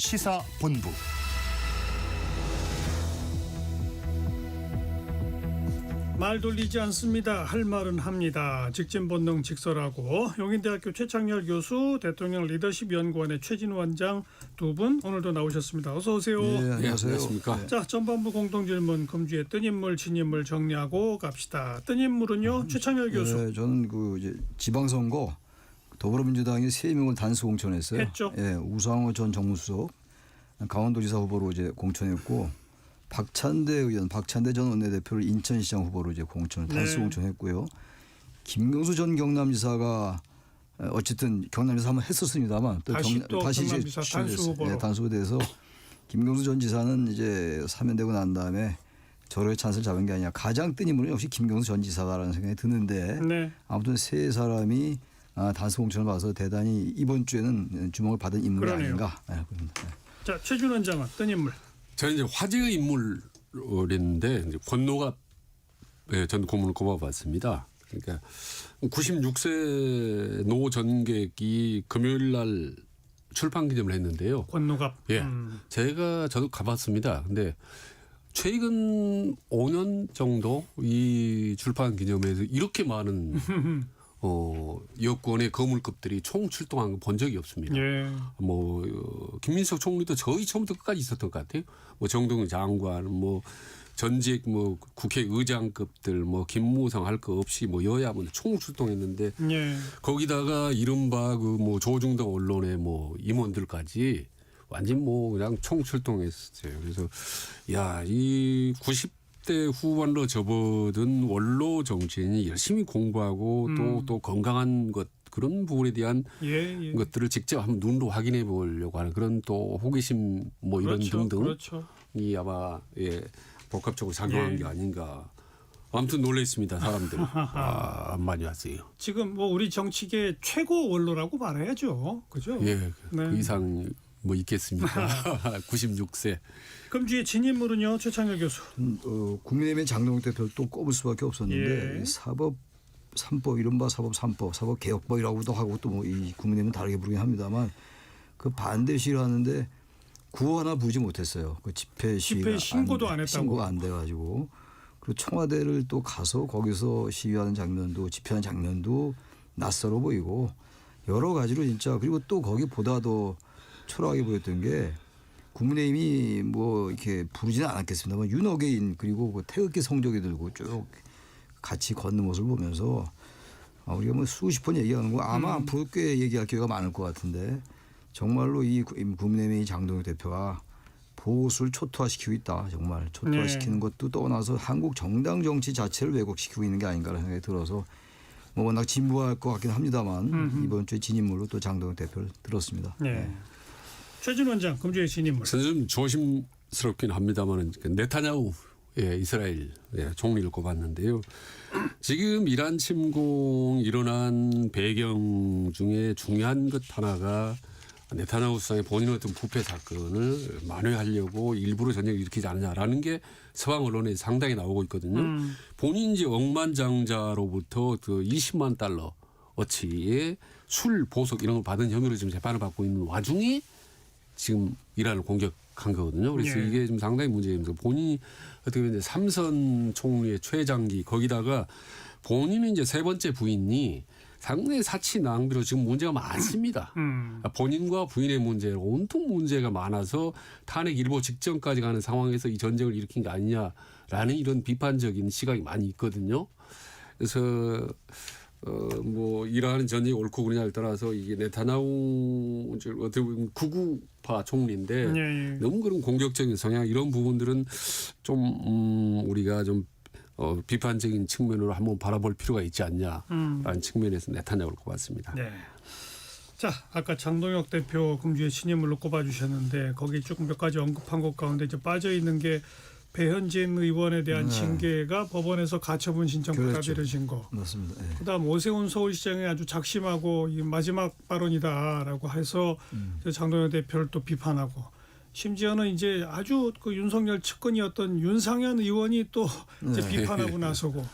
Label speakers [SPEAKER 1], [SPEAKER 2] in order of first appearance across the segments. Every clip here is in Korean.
[SPEAKER 1] 시사본부.
[SPEAKER 2] 말 돌리지 않습니다. 할 말은 합니다. 직진본능 직설하고 용인대학교 최창렬 교수, 대통령 리더십 연구원의 최진우 원장 두 분 오늘도 나오셨습니다. 어서 오세요.
[SPEAKER 3] 네, 안녕하세요.
[SPEAKER 1] 안녕하십니까.
[SPEAKER 2] 자, 전반부 공동질문 금주의 뜬 인물, 진인물 정리하고 갑시다. 뜬 인물은요, 최창렬 교수.
[SPEAKER 3] 네, 저는 이제 지방선거 더불어민주당이 3명을 단수 공천했어요.
[SPEAKER 2] 했죠.
[SPEAKER 3] 예, 우상호 전 정무수석 강원도지사 후보로 이제 공천했고, 박찬대 의원, 박찬대 전 원내대표를 인천시장 후보로 이제 단수 공천했고요. 김경수 전 경남지사가 어쨌든 경남지사 한번 했었습니다만 또
[SPEAKER 2] 다시
[SPEAKER 3] 이제
[SPEAKER 2] 경남지사 단수 후보로.
[SPEAKER 3] 네, 단수가 돼서 김경수 전 지사는 이제 사면되고 난 다음에 저로의 찬스를 잡은 게 아니라 가장 뜬 인물은 역시 김경수 전 지사다라는 생각이 드는데,
[SPEAKER 2] 네.
[SPEAKER 3] 아무튼 세 사람이 단수 공천을 봐서 대단히 이번 주에는 주목을 받은 인물이
[SPEAKER 2] 그러네요.
[SPEAKER 3] 아닌가. 네.
[SPEAKER 2] 자, 최준 원장은 뜬 인물.
[SPEAKER 1] 저는 이제 화제의 인물인데 이제 권노갑 전 고문을 꼽아봤습니다. 그러니까 96세 노 전객이 금요일 날 출판 기념을 했는데요.
[SPEAKER 2] 권노갑.
[SPEAKER 1] 예, 저도 가봤습니다. 근데 최근 5년 정도 이 출판 기념회에서 이렇게 많은 여권의 거물급들이 총 출동한 거 본 적이 없습니다.
[SPEAKER 2] 예.
[SPEAKER 1] 김민석 총리도 거의 처음부터 끝까지 있었던 것 같아요. 정동영 장관, 전직 국회의장급들, 김무성 할 거 없이 여야 총 출동했는데,
[SPEAKER 2] 예.
[SPEAKER 1] 거기다가 이른바 조중동 언론의 임원들까지 완전 그냥 총 출동했어요. 그래서 이 90대 후반으로 접어든 원로 정치인이 열심히 공부하고 또 건강한 그런 부분에 대한 것들을 직접 한번 눈으로 확인해 보려고 하는 그런 또 호기심 이런
[SPEAKER 2] 그렇죠.
[SPEAKER 1] 등등이
[SPEAKER 2] 그렇죠.
[SPEAKER 1] 아마 복합적으로 작용한 게 아닌가. 아무튼 놀랐습니다, 사람들. 많이 왔어요.
[SPEAKER 2] 지금 우리 정치계 최고 원로라고 말해야죠. 그죠?
[SPEAKER 1] 예,
[SPEAKER 2] 네.
[SPEAKER 1] 그 이상 있겠습니까? 96세.
[SPEAKER 2] 금주의 진인물은요, 최창렬 교수.
[SPEAKER 3] 국민의힘의 장동혁 대표를 또 꼽을 수밖에 없었는데,
[SPEAKER 2] 예.
[SPEAKER 3] 사법 3법, 이른바 사법 3법, 사법 개혁법이라고도 하고 또 이 국민의힘은 다르게 부르긴 합니다만, 그 반대 시위를 하는데 구호 하나 부르지 못했어요. 그 집회
[SPEAKER 2] 신고도 안 했다고.
[SPEAKER 3] 신고가 안 돼가지고. 그리고 청와대를 또 가서 거기서 시위하는 장면도, 집회하는 장면도 낯설어 보이고, 여러 가지로 진짜. 그리고 또 거기보다 더 초라하게 보였던 게, 국민의힘이 이렇게 부르지는 않았겠습니다만 윤어게인 그리고 태극기 성적이 들고 쭉 같이 걷는 모습을 보면서 우리가 수십 번 얘기하는 거 아마 앞으로 꽤 얘기할 기회가 많을 것 같은데, 정말로 이 국민의힘의 장동혁 대표가 보수를 초토화시키고 있다. 정말 초토화시키는 것도 떠나서 한국 정당 정치 자체를 왜곡시키고 있는 게 아닌가라는 생각이 들어서 워낙 진부할 것 같긴 합니다만 이번 주에 진인물로 또 장동혁 대표를 들었습니다.
[SPEAKER 2] 네. 최준 원장, 금주의 진인물.
[SPEAKER 1] 저는 좀 조심스럽긴 합니다만 네타냐후 이스라엘 총리를 꼽았는데요. 지금 이란 침공 일어난 배경 중에 중요한 것 하나가 네타냐후 수상의 본인의 어떤 부패 사건을 만회하려고 일부러 전쟁을 일으키지 않느냐라는 게 서방 언론에 상당히 나오고 있거든요. 본인이 이제 억만장자로부터 그 20만 달러 어치의 술 보석 이런 걸 받은 혐의로 지금 재판을 받고 있는 와중에 지금 이란을 공격한 거거든요. 그래서 이게 좀 상당히 문제입니다. 본인이 어떻게 보면 이제 삼선 총리의 최장기 거기다가 본인은 이제 세 번째 부인이 상당히 사치 낭비로 지금 문제가 많습니다. 본인과 부인의 문제, 온통 문제가 많아서 탄핵 일보 직전까지 가는 상황에서 이 전쟁을 일으킨 게 아니냐라는 이런 비판적인 시각이 많이 있거든요. 그래서 이러한 전쟁이 옳고 그르냐를 떠나서 이게 네타냐후 어떻게 보면 극우파 총리인데 너무 그런 공격적인 성향 이런 부분들은 좀 우리가 좀 비판적인 측면으로 한번 바라볼 필요가 있지 않냐라는 측면에서 네타냐후를 꼽았습니다.
[SPEAKER 2] 네. 자, 아까 장동혁 대표 금주의 진인물로 꼽아주셨는데 거기 쭉 몇 가지 언급한 것 가운데 이제 빠져 있는 게 배현진 의원에 대한 징계가 법원에서 가처분 신청 받아들여진 거.
[SPEAKER 3] 맞습니다. 네.
[SPEAKER 2] 그다음 오세훈 서울시장이 아주 작심하고 이 마지막 발언이다라고 해서 장동혁 대표를 또 비판하고, 심지어는 이제 아주 그 윤석열 측근이었던 윤상현 의원이 또 이제 비판하고 나서고,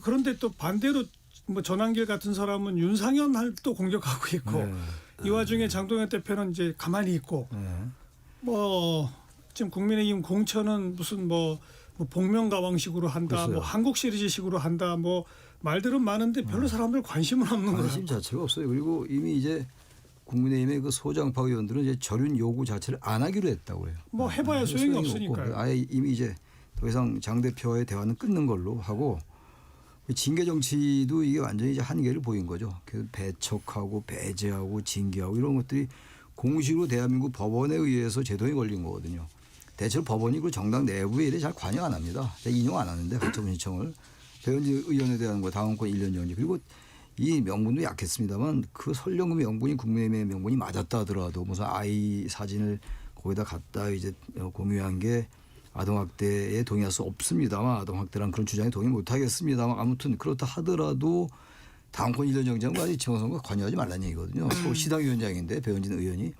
[SPEAKER 2] 그런데 또 반대로 전환길 같은 사람은 윤상현을 또 공격하고 있고. 이 와중에 장동혁 대표는 이제 가만히 있고 뭐 지금 국민의힘 공천은 무슨 뭐 복면가왕식으로 한다,
[SPEAKER 3] 글쎄요.
[SPEAKER 2] 뭐 한국 시리즈식으로 한다, 뭐 말들은 많은데 별로 사람들 관심은 없는 거예요.
[SPEAKER 3] 관심 자체가 없어요. 그리고 이미 이제 국민의힘의 그 소장파 의원들은 이제 절윤 요구 자체를 안 하기로 했다고 해요.
[SPEAKER 2] 뭐 해봐야 소용이 없으니까요.
[SPEAKER 3] 없고 아예 이미 이제 더 이상 장 대표와의 대화는 끊는 걸로 하고 징계 정치도 이게 완전히 이제 한계를 보인 거죠. 그 배척하고 배제하고 징계하고 이런 것들이 공식으로 대한민국 법원에 의해서 제동이 걸린 거거든요. 대체로 법원이 그 정당 내부에 이래 잘 관여 안 합니다. 인용 안 하는데 가처분 신청을 배현진 의원에 대한 거 당원권 1년 정지 그리고 이 명분도 약했습니다만 그 설령 그 명분이 국민의힘의 명분이 맞았다 하더라도 무슨 아이 사진을 거기다 갖다 이제 공유한 게 아동학대에 동의할 수 없습니다만 아동학대란 그런 주장에 동의 못하겠습니다만 아무튼 그렇다 하더라도 당권 1년 정지하면 아직 지방선거 관여하지 말라는 얘기거든요. 서울시당위원장인데 배현진 의원이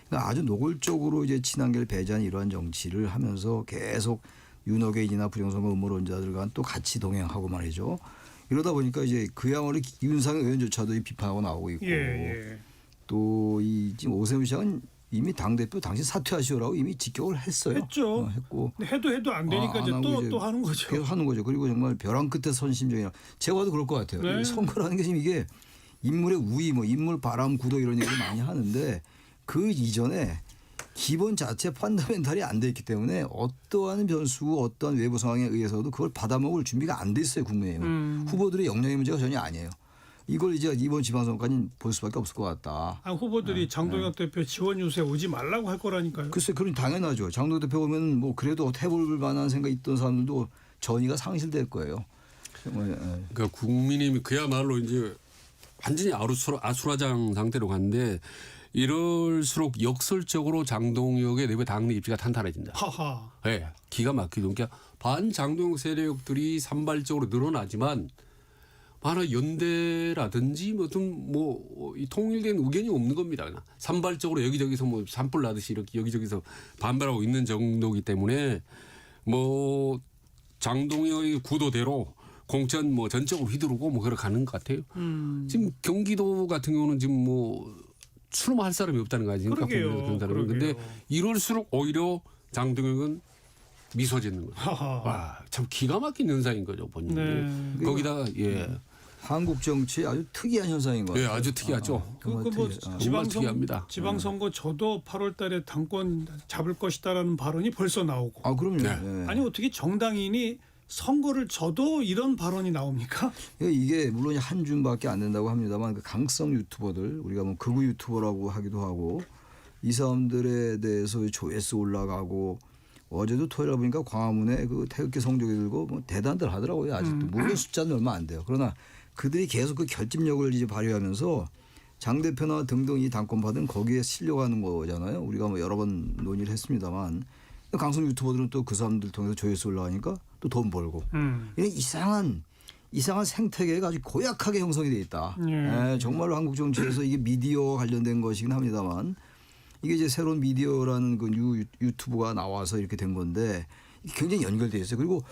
[SPEAKER 3] 그러니까 아주 노골적으로 이제 친한계를 배제한 이러한 정치를 하면서 계속 윤호개인이나 부정선거 음모론자들과 또 같이 동행하고 말이죠. 이러다 보니까 이제 그야말로 윤상현 의원조차도 비판하고 나오고 있고
[SPEAKER 2] 예.
[SPEAKER 3] 또 이 지금 오세훈 시장은 이미 당대표 당신 사퇴하시오라고 이미 직격을 했어요.
[SPEAKER 2] 했죠.
[SPEAKER 3] 했고
[SPEAKER 2] 근데 해도 안 되니까
[SPEAKER 3] 안
[SPEAKER 2] 이제
[SPEAKER 3] 하고
[SPEAKER 2] 또 하는 거죠.
[SPEAKER 3] 계속 하는 거죠. 그리고 정말 벼랑 끝에 선심정이라 제가 봐도 그럴 것 같아요.
[SPEAKER 2] 네.
[SPEAKER 3] 선거라는 게 지금 이게 인물의 우위, 뭐 인물 바람 구도 이런 얘기를 많이 하는데 그 이전에 기본 자체 펀더멘탈이 안 돼 있기 때문에 어떠한 변수, 어떠한 외부 상황에 의해서도 그걸 받아먹을 준비가 안 돼 있어요. 국민의힘은. 후보들의 역량의 문제가 전혀 아니에요. 이걸 이제 이번 지방선거까지는 볼 수밖에 없을 것 같다.
[SPEAKER 2] 후보들이 장동혁 대표 지원 유세 오지 말라고 할 거라니까요.
[SPEAKER 3] 글쎄, 그건 당연하죠. 장동혁 대표 오면 뭐 그래도 해볼 만한 생각이 있던 사람들도 전의가 상실될 거예요.
[SPEAKER 1] 그러니까 국민의힘이 그야말로 이제 완전히 아수라장 상태로 갔는데 이럴수록 역설적으로 장동혁의 내부 당내 입지가 탄탄해진다.
[SPEAKER 2] 하하.
[SPEAKER 1] 네, 기가 막히죠. 그러니까 반장동혁 세력들이 산발적으로 늘어나지만 하나 연대라든지 이 통일된 의견이 없는 겁니다. 그냥 산발적으로 여기저기서 뭐 산불 나듯이 이렇게 여기저기서 반발하고 있는 정도이기 때문에 뭐 장동혁의 구도대로 공천 뭐 전적으로 휘두르고 뭐 그렇게 가는 것 같아요. 지금 경기도 같은 경우는 지금 뭐 출마할 사람이 없다는 거 아닙니까?
[SPEAKER 2] 그러게요.
[SPEAKER 1] 그런데 이럴수록 오히려 장동혁은 미소 짓는 거예요. 와, 참 기가 막힌 현상인 거죠, 본인이.
[SPEAKER 2] 네.
[SPEAKER 1] 거기다가
[SPEAKER 3] 한국 정치의 아주 특이한 현상인 것 같아요.
[SPEAKER 1] 아주 특이하죠.
[SPEAKER 2] 뭐
[SPEAKER 1] 정말 특이합니다.
[SPEAKER 2] 지방선거 저도 8월달에 당권 잡을 것이다라는 발언이 벌써 나오고.
[SPEAKER 3] 그럼요.
[SPEAKER 1] 네.
[SPEAKER 3] 네.
[SPEAKER 2] 아니 어떻게 정당인이 선거를 져도 이런 발언이 나옵니까?
[SPEAKER 3] 이게 물론 한 줌밖에 안 된다고 합니다만 그 강성 유튜버들 우리가 뭐 극우 유튜버라고 하기도 하고 이 사람들에 대해서 조회수 올라가고 어제도 토요일 보니까 광화문에 그 태극기 성조기 들고 뭐 대단들 하더라고요. 아직도 물론 숫자는 얼마 안 돼요. 그러나 그들이 계속 그 결집력을 이제 발휘하면서 장 대표나 등등 이 당권 받은 거기에 실려가는 거잖아요. 우리가 뭐 여러 번 논의를 했습니다만 강성 유튜버들은 또 그 사람들 통해서 조회수 올라가니까 또 돈 벌고 이런 이상한 생태계가 아주 고약하게 형성이 돼 있다. 정말로 한국 정치에서 이게 미디어 관련된 것이긴 합니다만 이게 이제 새로운 미디어라는 그 유튜브가 나와서 이렇게 된 건데 굉장히 연결돼 있어요. 그리고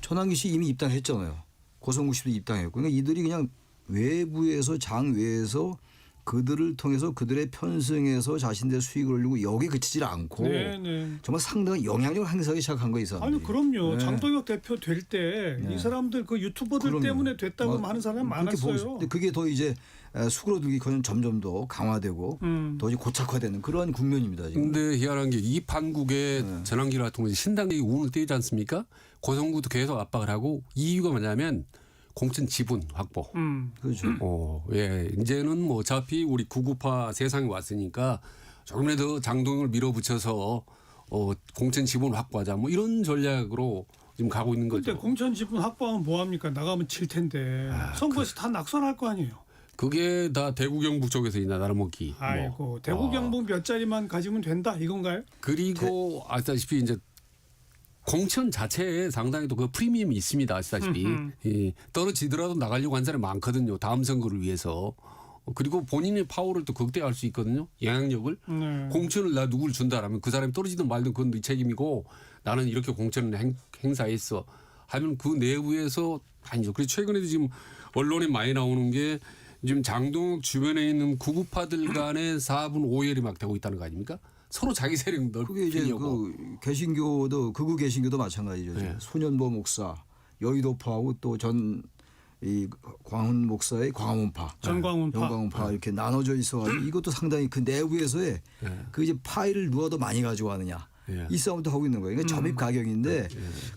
[SPEAKER 3] 전환기 씨 이미 입당했잖아요. 고성국 씨도 입당했고 그러니까 이들이 그냥 외부에서 장외에서 그들을 통해서 그들의 편승해서 자신들의 수익을 올리고 여기 그치질 않고 정말 상당한 영향력을 행사하기 시작한 거예요. 이 사람들이.
[SPEAKER 2] 아니 그럼요. 장동혁 대표 될 때 이 사람들 그 유튜버들
[SPEAKER 3] 그럼요.
[SPEAKER 2] 때문에 됐다고 하는 사람이 많았어요.
[SPEAKER 3] 근데 그게 더 이제 수그러들기 점점 더 강화되고 더 이제 고착화되는 그런 국면입니다. 지금.
[SPEAKER 1] 근데 희한한 게 이 판국의 전환기를 같은 거 신당이 운을 띄우지 않습니까? 고성구도 계속 압박을 하고 이유가 뭐냐면 공천 지분 확보.
[SPEAKER 3] 그렇죠.
[SPEAKER 1] 이제는 뭐 어차피 우리 구구파 세상에 왔으니까 조금이라도 장동혁을 밀어붙여서 공천 지분 확보하자. 뭐 이런 전략으로 지금 가고 있는 거죠.
[SPEAKER 2] 근데 공천 지분 확보하면 뭐 합니까? 나가면 질 텐데. 선거에서 다 낙선할 거 아니에요.
[SPEAKER 1] 그게 다 대구 경북 쪽에서 나눠먹기.
[SPEAKER 2] 아이고 대구 경북 몇 자리만 가지면 된다 이건가요?
[SPEAKER 1] 그리고 아시다시피 이제 공천 자체에 상당히 또 그 프리미엄이 있습니다. 아시다시피 떨어지더라도 나가려고 한 사람이 많거든요. 다음 선거를 위해서. 그리고 본인의 파워를 또 극대화할 수 있거든요. 영향력을. 공천을 나 누구를 준다라면 그 사람이 떨어지든 말든 그건 네 책임이고 나는 이렇게 공천을 행사했어. 하면 그 내부에서 아니죠. 그래서 최근에도 지금 언론에 많이 나오는 게 지금 장동욱 주변에 있는 구구파들 간의 4분 5열이 막 되고 있다는 거 아닙니까? 서로 자기 세력
[SPEAKER 3] 그게 이제
[SPEAKER 1] 넓히려고.
[SPEAKER 3] 그 개신교도 극우 개신교도 마찬가지죠.
[SPEAKER 1] 네.
[SPEAKER 3] 소년보 목사, 여의도파하고 또 전 이 광운 목사의 광운파,
[SPEAKER 2] 전광훈파.
[SPEAKER 3] 영광운파 이렇게 나눠져 있어가지고 이것도 상당히 그 내부에서의 그 이제 파일을 누가 더 많이 가져가느냐
[SPEAKER 1] 예.
[SPEAKER 3] 이 싸움도 하고 있는 거예요. 그러니까 점입 가격인데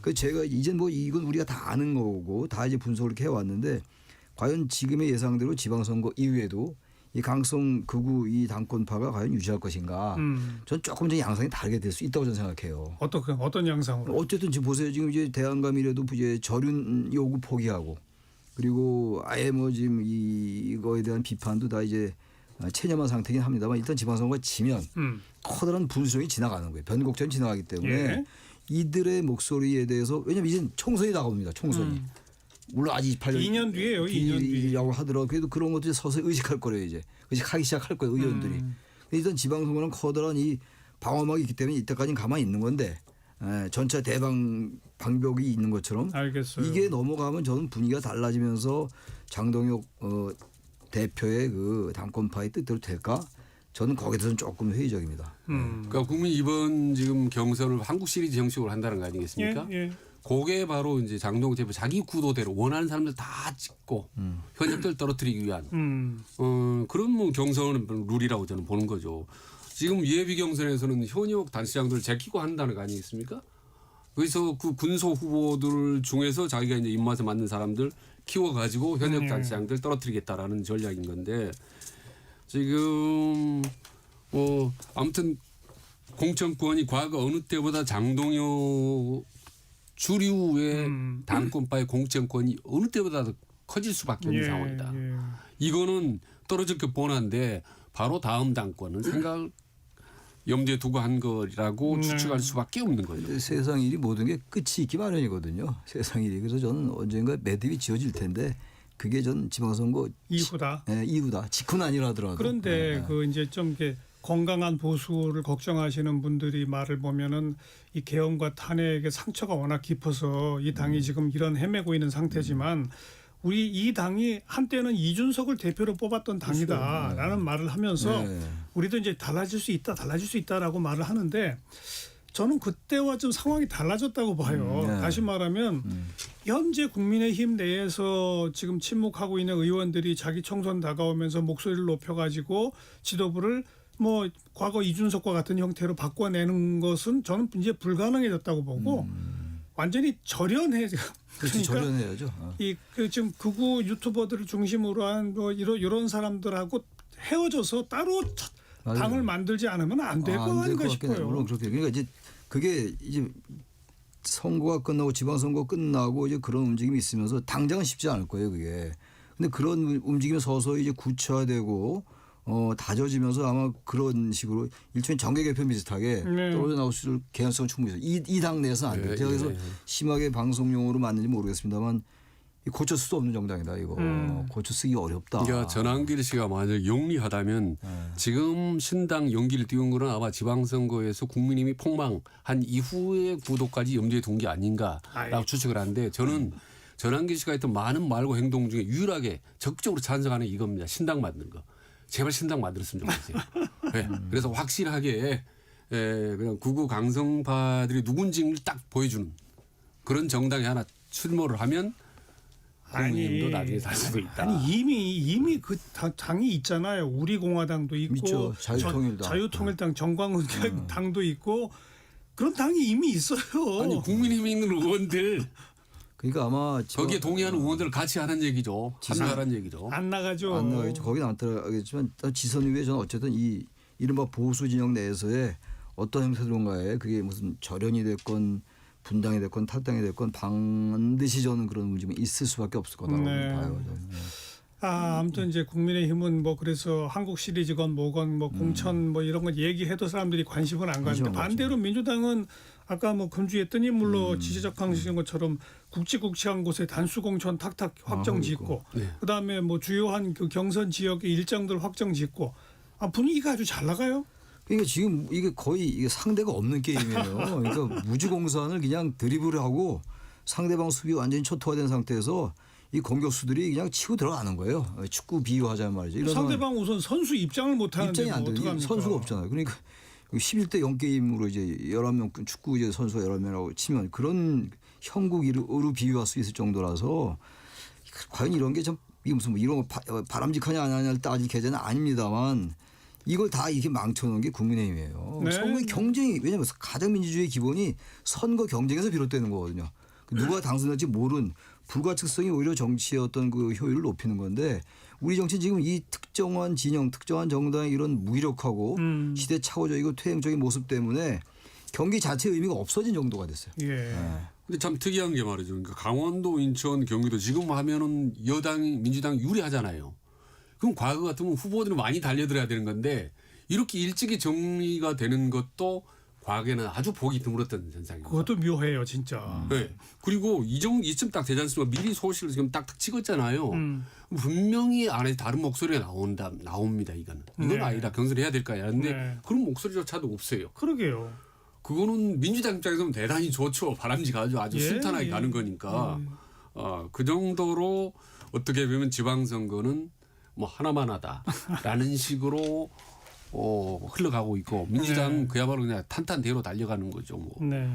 [SPEAKER 3] 그 제가 이제 뭐 이건 우리가 다 아는 거고 다 이제 분석을 이렇게 해왔는데 과연 지금의 예상대로 지방선거 이후에도 이 강성 극우 이 당권파가 과연 유지할 것인가? 전 조금 전 양상이 다르게 될 수 있다고 저는 생각해요.
[SPEAKER 2] 어떤 양상으로?
[SPEAKER 3] 어쨌든 지금 보세요. 지금 이제 대한감이라도 이제 절윤 요구 포기하고 그리고 아예 뭐 지금 이거에 대한 비판도 다 이제 체념한 상태긴 합니다만 일단 지방선거가 지면 커다란 분수령이 지나가는 거예요. 변곡점이 지나가기 때문에
[SPEAKER 2] 예.
[SPEAKER 3] 이들의 목소리에 대해서 왜냐하면 이제 총선이 다가옵니다. 총선이. 물론 아직 28년
[SPEAKER 2] 2년 뒤에요. 2년 뒤.
[SPEAKER 3] 뒤라고 하더라도 그래도 그런 것들이 서서히 의식할 거래요. 이제 의식하기 시작할 거예요. 의원들이. 일단 지방선거는 커다란 이 방어막이 있기 때문에 이때까지는 가만히 있는 건데 전체 방벽이 있는 것처럼
[SPEAKER 2] 알겠어요.
[SPEAKER 3] 이게 넘어가면 저는 분위기가 달라지면서 장동혁 대표의 그 당권파의 뜻대로 될까? 저는 거기에 대해서는 조금 회의적입니다.
[SPEAKER 1] 그러니까 국민 이번 지금 경선을 한국 시리즈 형식으로 한다는 거 아니겠습니까?
[SPEAKER 2] 예, 예.
[SPEAKER 1] 그게 바로 이제 장동욱 대표 자기 구도대로 원하는 사람들 다 찍고 현역들 떨어뜨리기 위한 그런 뭐 경선 룰이라고 저는 보는 거죠. 지금 예비 경선에서는 현역 단시장들을 제끼고 한다는 거 아니겠습니까? 그래서 그 군소 후보들 중에서 자기가 이제 입맛에 맞는 사람들 키워가지고 현역 단시장들 떨어뜨리겠다라는 전략인 건데 지금 아무튼 공천권이 과거 어느 때보다 장동혁 주류의 당권파의 공천권이 어느 때보다 더 커질 수밖에 없는 상황이다.
[SPEAKER 2] 예.
[SPEAKER 1] 이거는 떨어질 게 뻔한데 바로 다음 당권은 생각 염두에 두고 한 거라고 추측할 수밖에 없는 거예요.
[SPEAKER 3] 근데 세상 일이 모든 게 끝이 있기 마련이거든요. 세상 일이. 그래서 저는 언젠가 매듭이 지어질 텐데 그게 전 지방선거
[SPEAKER 2] 이후다.
[SPEAKER 3] 이후다. 직후는 아니라 하더라도.
[SPEAKER 2] 그런데 그 이제 좀 이렇게 건강한 보수를 걱정하시는 분들이 말을 보면은 이 계엄과 탄핵의 상처가 워낙 깊어서 이 당이 지금 이런 헤매고 있는 상태지만 우리 이 당이 한때는 이준석을 대표로 뽑았던 당이다라는 말을 하면서 우리도 이제 달라질 수 있다라고 말을 하는데 저는 그때와 좀 상황이 달라졌다고 봐요. 다시 말하면 현재 국민의힘 내에서 지금 침묵하고 있는 의원들이 자기 총선 다가오면서 목소리를 높여가지고 지도부를 뭐 과거 이준석과 같은 형태로 바꿔내는 것은 저는 이제 불가능해졌다고 보고 완전히 절연해.
[SPEAKER 3] 그렇지, 절연해야죠.
[SPEAKER 2] 그 지금 극우 유튜버들을 중심으로 한 뭐 이런 사람들하고 헤어져서 따로 당을 만들지 않으면 안 될 거 아닌가 싶어요.
[SPEAKER 3] 물론 그렇게. 그러니까 이제 그게 이제 선거가 끝나고 지방선거 끝나고 이제 그런 움직임이 있으면서 당장은 쉽지 않을 거예요, 그게. 근데 그런 움직임이 서서히 이제 구체화되고 다져지면서 아마 그런 식으로 일종의 정계 개편 비슷하게 떨어져 나올 수 있을 개연성은 충분히 있어요. 이 당 내에서는 안 돼요. 제가 그래서 심하게 방송용으로 맞는지 모르겠습니다만 고쳐 쓸 수 없는 정당이다 이거. 고쳐 쓰기 어렵다.
[SPEAKER 1] 그러니까 전환길 씨가 만약 영리하다면 지금 신당 연기를 띄운 거는 아마 지방선거에서 국민의힘이 폭망한 이후의 구도까지 염두에 둔 게 아닌가라고 추측을 하는데 저는 전환길 씨가 했던 많은 말과 행동 중에 유일하게 적극적으로 찬성하는 이겁니다. 신당 만드는 거. 제발 신당 만들었으면 좋겠어요. 네. 그래서 확실하게 그냥 극우 강성파들이 누군지를 딱 보여주는 그런 정당이 하나 출몰을 하면 국민의힘도 나중에 살 수도 있다.
[SPEAKER 2] 아니 이미 그 당이 있잖아요. 우리공화당도 있고
[SPEAKER 3] 있죠. 자유통일당.
[SPEAKER 2] 자유통일당 정광훈 당도 있고 그런 당이 이미 있어요.
[SPEAKER 1] 아니 국민의힘에 있는 의원들
[SPEAKER 3] 그러니까 아마
[SPEAKER 1] 거기에 동의하는 의원들을 같이 하는 얘기죠. 한나라는 얘기죠.
[SPEAKER 2] 안 나가죠.
[SPEAKER 3] 안 나가겠죠. 거기는 안 들어가겠지만 지선 이후에 저는 어쨌든 이 이른바 보수 진영 내에서의 어떤 형태론가에 그게 무슨 절연이 됐건 분당이 됐건 탈당이 됐건 반드시 저는 그런 움직임이 있을 수밖에 없을 거다라고 봐요. 저는.
[SPEAKER 2] 아무튼 이제 국민의힘은 뭐 그래서 한국 시리즈건 뭐건 뭐 공천 뭐 이런 거 얘기해도 사람들이 관심을 안 가는데 반대로 민주당은 아까 뭐 금주했더니 물론 지지적 강시인 것처럼 굵직굵직한 곳에 단수 공천 탁탁 확정 짓고 그다음에 뭐 주요한 그 경선 지역의 일정들 확정 짓고 분위기가 아주 잘 나가요.
[SPEAKER 3] 그러니까 지금 이게 거의 이게 상대가 없는 게임이에요. 그러니까 무주공산을 그냥 드리블을 하고 상대방 수비 완전히 초토화된 상태에서 이 공격수들이 그냥 치고 들어가는 거예요. 축구 비유하자면 말이죠. 이런
[SPEAKER 2] 상대방 우선 선수 입장을 못 하는데
[SPEAKER 3] 입장이 안 되는
[SPEAKER 2] 어떡합니까?
[SPEAKER 3] 선수가 없잖아요. 그러니까 11대 0 게임으로 이제 11명 축구 이제 선수가 11명이라고 치면 그런 형국으로 비유할 수 있을 정도라서 과연 이런 게 좀 이게 무슨 뭐 이런 거 바람직하냐 안 하냐를 따질 계제는 아닙니다만 이걸 다 이렇게 망쳐놓은 게 국민의힘이에요.
[SPEAKER 2] 네.
[SPEAKER 3] 선거 경쟁이 왜냐하면 가장 민주주의 기본이 선거 경쟁에서 비롯되는 거거든요. 누가 당선될지 모른 불가측성이 오히려 정치의 어떤 그 효율을 높이는 건데 우리 정치 지금 이 특정한 진영, 특정한 정당의 이런 무기력하고 시대착오적이고 퇴행적인 모습 때문에 경기 자체의 의미가 없어진 정도가 됐어요.
[SPEAKER 2] 예.
[SPEAKER 3] 네.
[SPEAKER 1] 근데 참 특이한 게 말이죠. 그러니까 강원도, 인천, 경기도 지금 하면은 여당, 민주당 유리하잖아요. 그럼 과거 같으면 후보들은 많이 달려들어야 되는 건데 이렇게 일찍이 정리가 되는 것도 과거에는 아주 보기 드물었던 현상입니다.
[SPEAKER 2] 그것도 묘해요, 진짜.
[SPEAKER 1] 네. 그리고 이쯤 딱 되지 않습니까? 미리 소식을 지금 딱딱 찍었잖아요. 분명히 안에 다른 목소리가 나옵니다. 이건
[SPEAKER 2] 네.
[SPEAKER 1] 아니라 경선해야 될 거야. 그런데
[SPEAKER 2] 네.
[SPEAKER 1] 그런 목소리조차도 없어요.
[SPEAKER 2] 그러게요.
[SPEAKER 1] 그거는 민주당 입장에서는 대단히 좋죠. 바람직하죠. 아주
[SPEAKER 2] 예,
[SPEAKER 1] 순탄하게
[SPEAKER 2] 예.
[SPEAKER 1] 가는 거니까. 그 정도로 어떻게 보면 지방선거는 뭐 하나만 하다라는 식으로 흘러가고 있고 민주당은
[SPEAKER 2] 네.
[SPEAKER 1] 그야말로 그냥 탄탄대로 달려가는 거죠. 뭐.
[SPEAKER 2] 네.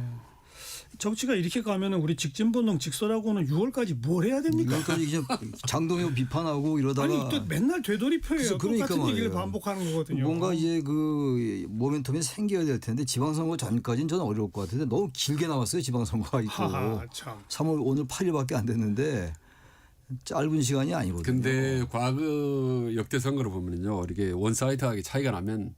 [SPEAKER 2] 정치가 이렇게 가면은 우리 직진본능 직설하고는 6월까지 뭘 해야 됩니까?
[SPEAKER 3] 이것까지 이제 장동혁 비판하고 이러다가
[SPEAKER 2] 아니 또 맨날 되돌이표예요.
[SPEAKER 3] 그러니까
[SPEAKER 2] 똑같은 얘기를
[SPEAKER 3] 말이에요.
[SPEAKER 2] 반복하는 거거든요.
[SPEAKER 3] 뭔가 이제 그 모멘텀이 생겨야 될 텐데 지방선거 전까지는 저는 어려울 것 같은데 너무 길게 나왔어요. 지방선거가 있고
[SPEAKER 2] 하하, 참.
[SPEAKER 3] 3월 오늘 8일밖에 안 됐는데 짧은 시간이 아니거든요.
[SPEAKER 1] 근데 과거 역대 선거를 보면요. 이렇게 원사이드하게 차이가 나면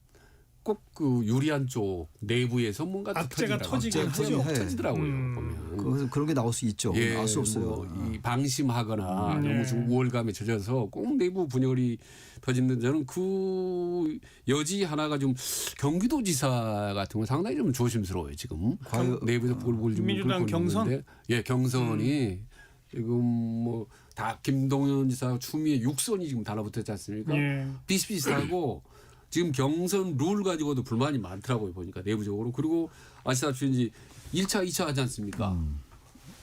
[SPEAKER 1] 꼭 그 유리한 쪽 내부에서 뭔가
[SPEAKER 2] 악재가 터지긴
[SPEAKER 3] 하죠.
[SPEAKER 1] 터지더라고요. 보면.
[SPEAKER 3] 그런 게 나올 수 있죠. 알 수 없어요.
[SPEAKER 1] 이 방심하거나 너무 좀 우월감에 젖어서 꼭 내부 분열이 터지는 저는 그 여지 하나가 좀 경기도지사 같은 건 상당히 좀 조심스러워요 지금. 내부에서 볼볼 좀
[SPEAKER 2] 민주당
[SPEAKER 1] 불고
[SPEAKER 2] 경선?
[SPEAKER 1] 있는데. 예, 경선이 지금 뭐 다 김동연 지사 추미애 6선이 지금 달라붙었지 않습니까?
[SPEAKER 2] 예.
[SPEAKER 1] 비슷비슷하고 지금 경선 룰 가지고도 불만이 많더라고요 보니까 내부적으로. 그리고 아시다시피 이제 1차, 2차 하지 않습니까?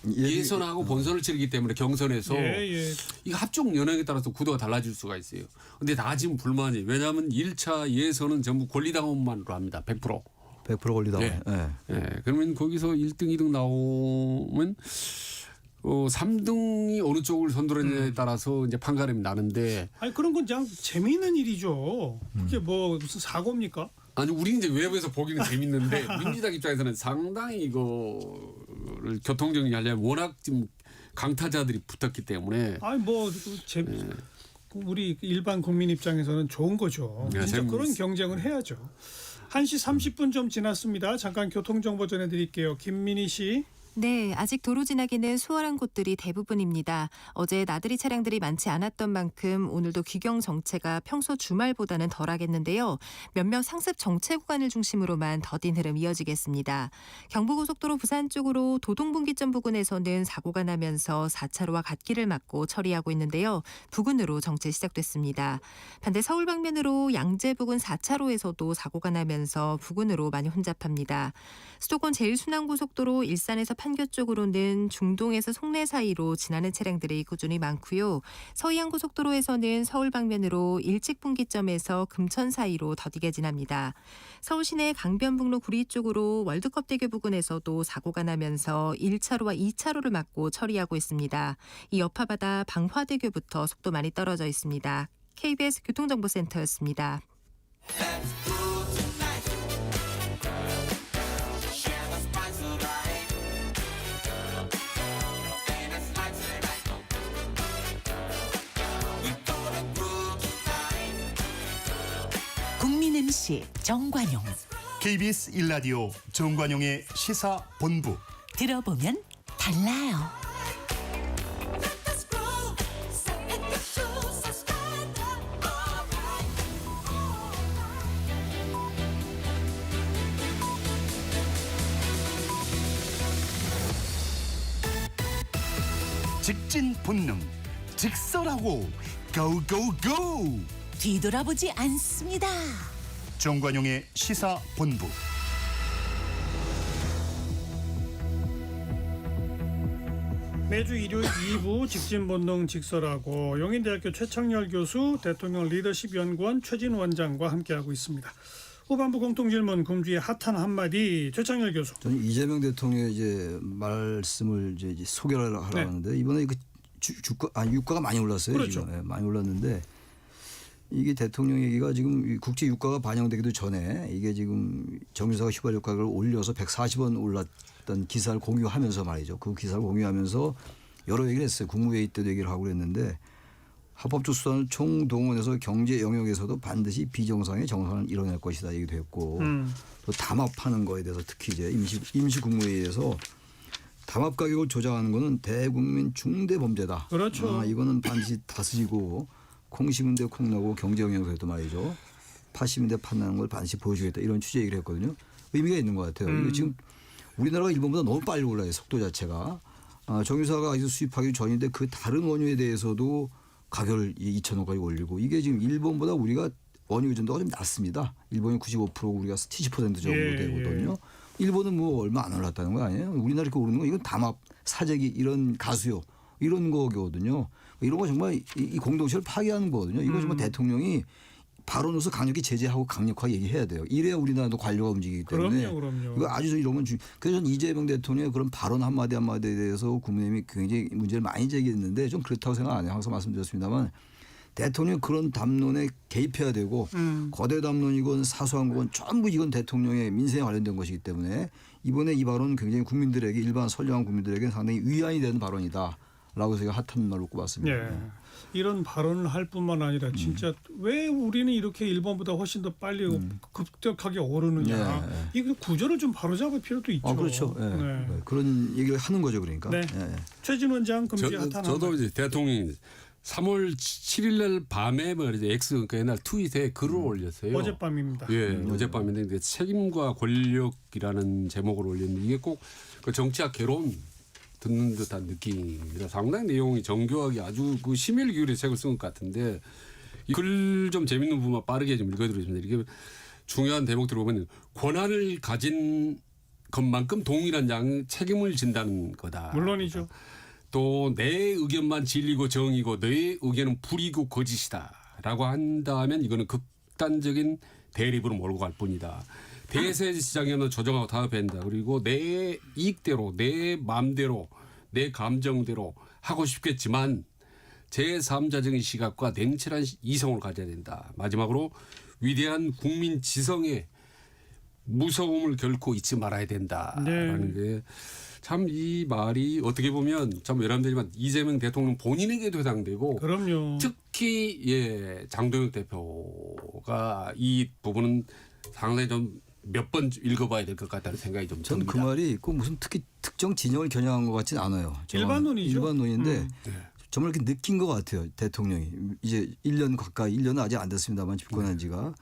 [SPEAKER 1] 예선하고 본선을 치르기 때문에 경선에서
[SPEAKER 2] 예.
[SPEAKER 1] 이 합종 연행에 따라서 구도가 달라질 수가 있어요. 근데 다 지금 불만이 왜냐하면 1차 예선은 전부 권리당원만으로 합니다. 100%.
[SPEAKER 3] 100% 권리당원.
[SPEAKER 1] 예.
[SPEAKER 3] 예.
[SPEAKER 1] 예. 그러면 거기서 1등, 2등 나오면 3등이 어느 쪽을 선도했느냐에 따라서 이제 판가름이 나는데
[SPEAKER 2] 아니 그런 건 그냥 재미있는 일이죠. 그게 뭐 무슨 사고입니까?
[SPEAKER 1] 아니 우리 이제 외부에서 보기는 재밌는데 민주당 입장에서는 상당히 이거를 교통정리하려면 워낙 지금 강타자들이 붙었기 때문에
[SPEAKER 2] 아니 뭐 우리 일반 국민 입장에서는 좋은 거죠.
[SPEAKER 1] 네,
[SPEAKER 2] 진짜 그런 경쟁을 해야죠. 1시 30분 좀 지났습니다. 잠깐 교통정보 전해드릴게요. 김민희 씨.
[SPEAKER 4] 네, 아직 도로 지나기는 수월한 곳들이 대부분입니다. 어제 나들이 차량들이 많지 않았던 만큼 오늘도 귀경 정체가 평소 주말보다는 덜하겠는데요. 몇몇 상습 정체 구간을 중심으로만 더딘 흐름 이어지겠습니다. 경부고속도로 부산 쪽으로 도동분기점 부근에서는 사고가 나면서 4차로와 갓길을 막고 처리하고 있는데요. 부근으로 정체 시작됐습니다. 반대 서울 방면으로 양재 부근 4차로에서도 사고가 나면서 부근으로 많이 혼잡합니다. 수도권 제1순환고속도로 일산에서 판교 쪽으로는 중동에서 송내 사이로 지나는 차량들이 꾸준히 많고요. 서해안고속도로에서는 서울 방면으로 일직분기점에서 금천 사이로 더디게 지납니다. 서울시내 강변북로 구리 쪽으로 월드컵대교 부근에서도 사고가 나면서 1차로와 2차로를 막고 처리하고 있습니다. 이 여파받아 방화대교부터 속도 많이 떨어져 있습니다. KBS 교통정보센터였습니다.
[SPEAKER 5] 국민 MC 정관용
[SPEAKER 6] KBS 1라디오 정관용의 시사본부.
[SPEAKER 5] 들어보면 달라요.
[SPEAKER 6] 직진 본능, 직설하고 고고고.
[SPEAKER 5] 뒤돌아보지 않습니다.
[SPEAKER 6] 정관용의 시사본부.
[SPEAKER 2] 매주 일요일 2부 직진본능 직설하고 용인대학교 최창렬 교수, 대통령 리더십 연구원 최진 원장과 함께하고 있습니다. 후반부 공통질문 금주의 핫한 한마디 최창렬 교수.
[SPEAKER 3] 저는 이재명 대통령의 이제 말씀을 이제 소개를 하려고 하는데 이번에 그 유가가 많이 올랐어요.
[SPEAKER 2] 그렇죠.
[SPEAKER 3] 지금. 네, 많이 올랐는데 이게 대통령 얘기가 지금 국제 유가가 반영되기도 전에 이게 지금 정유사가 휘발유 가격을 올려서 140원 올랐던 기사를 공유하면서 말이죠. 그 기사를 공유하면서 여러 얘기를 했어요. 국무회의 때도 얘기를 하고 그랬는데 합법적 수단을 총동원해서 경제 영역에서도 반드시 비정상의 정상을 이뤄낼 것이다 얘기도 했고 또 담합하는 거에 대해서 특히 이제 임시 국무회의에서 담합 가격을 조작하는 거는 대국민 중대 범죄다.
[SPEAKER 2] 그렇죠.
[SPEAKER 3] 이거는 반드시 다스리고 콩심은데 콩나고 경제 영역에서도 말이죠. 파심인데 판나는 걸 반드시 보여주겠다 이런 취지 얘기를 했거든요. 의미가 있는 것 같아요. 이거 지금 우리나라가 일본보다 너무 빨리 올라요. 속도 자체가. 정유사가 아직 수입하기 전인데 그 다른 원유에 대해서도 가격을 2,000원까지 올리고 이게 지금 일본보다 우리가 원유 의존도가 좀 낮습니다. 일본이 95% 우리가 70% 정도 되거든요. 일본은 뭐 얼마 안 올랐다는 거 아니에요. 우리나라 이렇게 오르는 거 이건 담합, 사재기 이런 가수요. 이런 거거든요. 이런 거 정말 이 공동체를 파괴하는 거거든요. 이거 정말 대통령이 발언으로서 강력히 제재하고 강력하게 얘기해야 돼요. 이래야 우리나라도 관료가 움직이기 때문에.
[SPEAKER 2] 그럼요.
[SPEAKER 3] 이거 아주 이런 건 그래서 저는 이재명 대통령의 그런 발언 한마디 한마디에 대해서 국민의힘이 굉장히 문제를 많이 제기했는데 좀 그렇다고 생각 안 해요. 항상 말씀드렸습니다만 대통령 그런 담론에 개입해야 되고 거대 담론이건 사소한 건 전부 이건 대통령의 민생에 관련된 것이기 때문에 이번에 이 발언은 굉장히 국민들에게 일반 선량한 국민들에게 상당히 위안이 되는 발언이다. 라고 제가 핫한 말로 꼽았습니다.
[SPEAKER 2] 예. 이런 발언을 할 뿐만 아니라 진짜 왜 우리는 이렇게 일본보다 훨씬 더 빨리 급격하게 오르느냐. 이 구조를 좀 바로잡을 필요도 있죠.
[SPEAKER 3] 그렇죠. 예.
[SPEAKER 2] 네.
[SPEAKER 3] 그런 얘기를 하는 거죠. 그러니까.
[SPEAKER 2] 네.
[SPEAKER 3] 예.
[SPEAKER 2] 최진 원장 금주의 핫한
[SPEAKER 1] 저도
[SPEAKER 2] 한마디.
[SPEAKER 1] 이제 대통령이 3월 7일 날 밤에 말이죠. X 그러니까 옛날 트윗에 글을 올렸어요.
[SPEAKER 2] 어젯밤입니다.
[SPEAKER 1] 예, 어젯밤인데 이제 책임과 권력이라는 제목을 올렸는데 이게 꼭 그 정치학 개론 듣는 듯한 느낌입니다. 상당히 내용이 정교하게 아주 그 심혈 기울여 책을 쓴 것 같은데 이 글 좀 재밌는 부분만 빠르게 좀 읽어드리겠습니다. 이게 중요한 대목들을 보면 권한을 가진 것만큼 동일한 양 책임을 진다는 거다.
[SPEAKER 2] 물론이죠.
[SPEAKER 1] 또 내 의견만 진리고 정이고 너의 의견은 불이고 거짓이다라고 한다면 이거는 극단적인 대립으로 몰고 갈 뿐이다. 대세 시장에는 조정하고 타협한다. 그리고 내 이익대로 내 마음대로 내 감정대로 하고 싶겠지만 제3자적인 시각과 냉철한 이성을 가져야 된다. 마지막으로 위대한 국민 지성의 무서움을 결코 잊지 말아야 된다라는 게 참 이 말이 어떻게 보면 참 외람되지만 이재명 대통령 본인에게도 해당되고
[SPEAKER 2] 그럼요.
[SPEAKER 1] 특히 예 장동혁 대표가 이 부분은 상당히 좀 몇 번 읽어봐야 될 것 같다는 생각이 좀
[SPEAKER 3] 저는
[SPEAKER 1] 듭니다.
[SPEAKER 3] 그 말이 꼭 무슨 특히 특정 진영을 겨냥한 것 같지는 않아요.
[SPEAKER 2] 일반론이죠.
[SPEAKER 3] 일반론인데 정말 이렇게 느낀 것 같아요. 대통령이 이제 1년 가까이 1년은 아직 안 됐습니다만 집권한 지가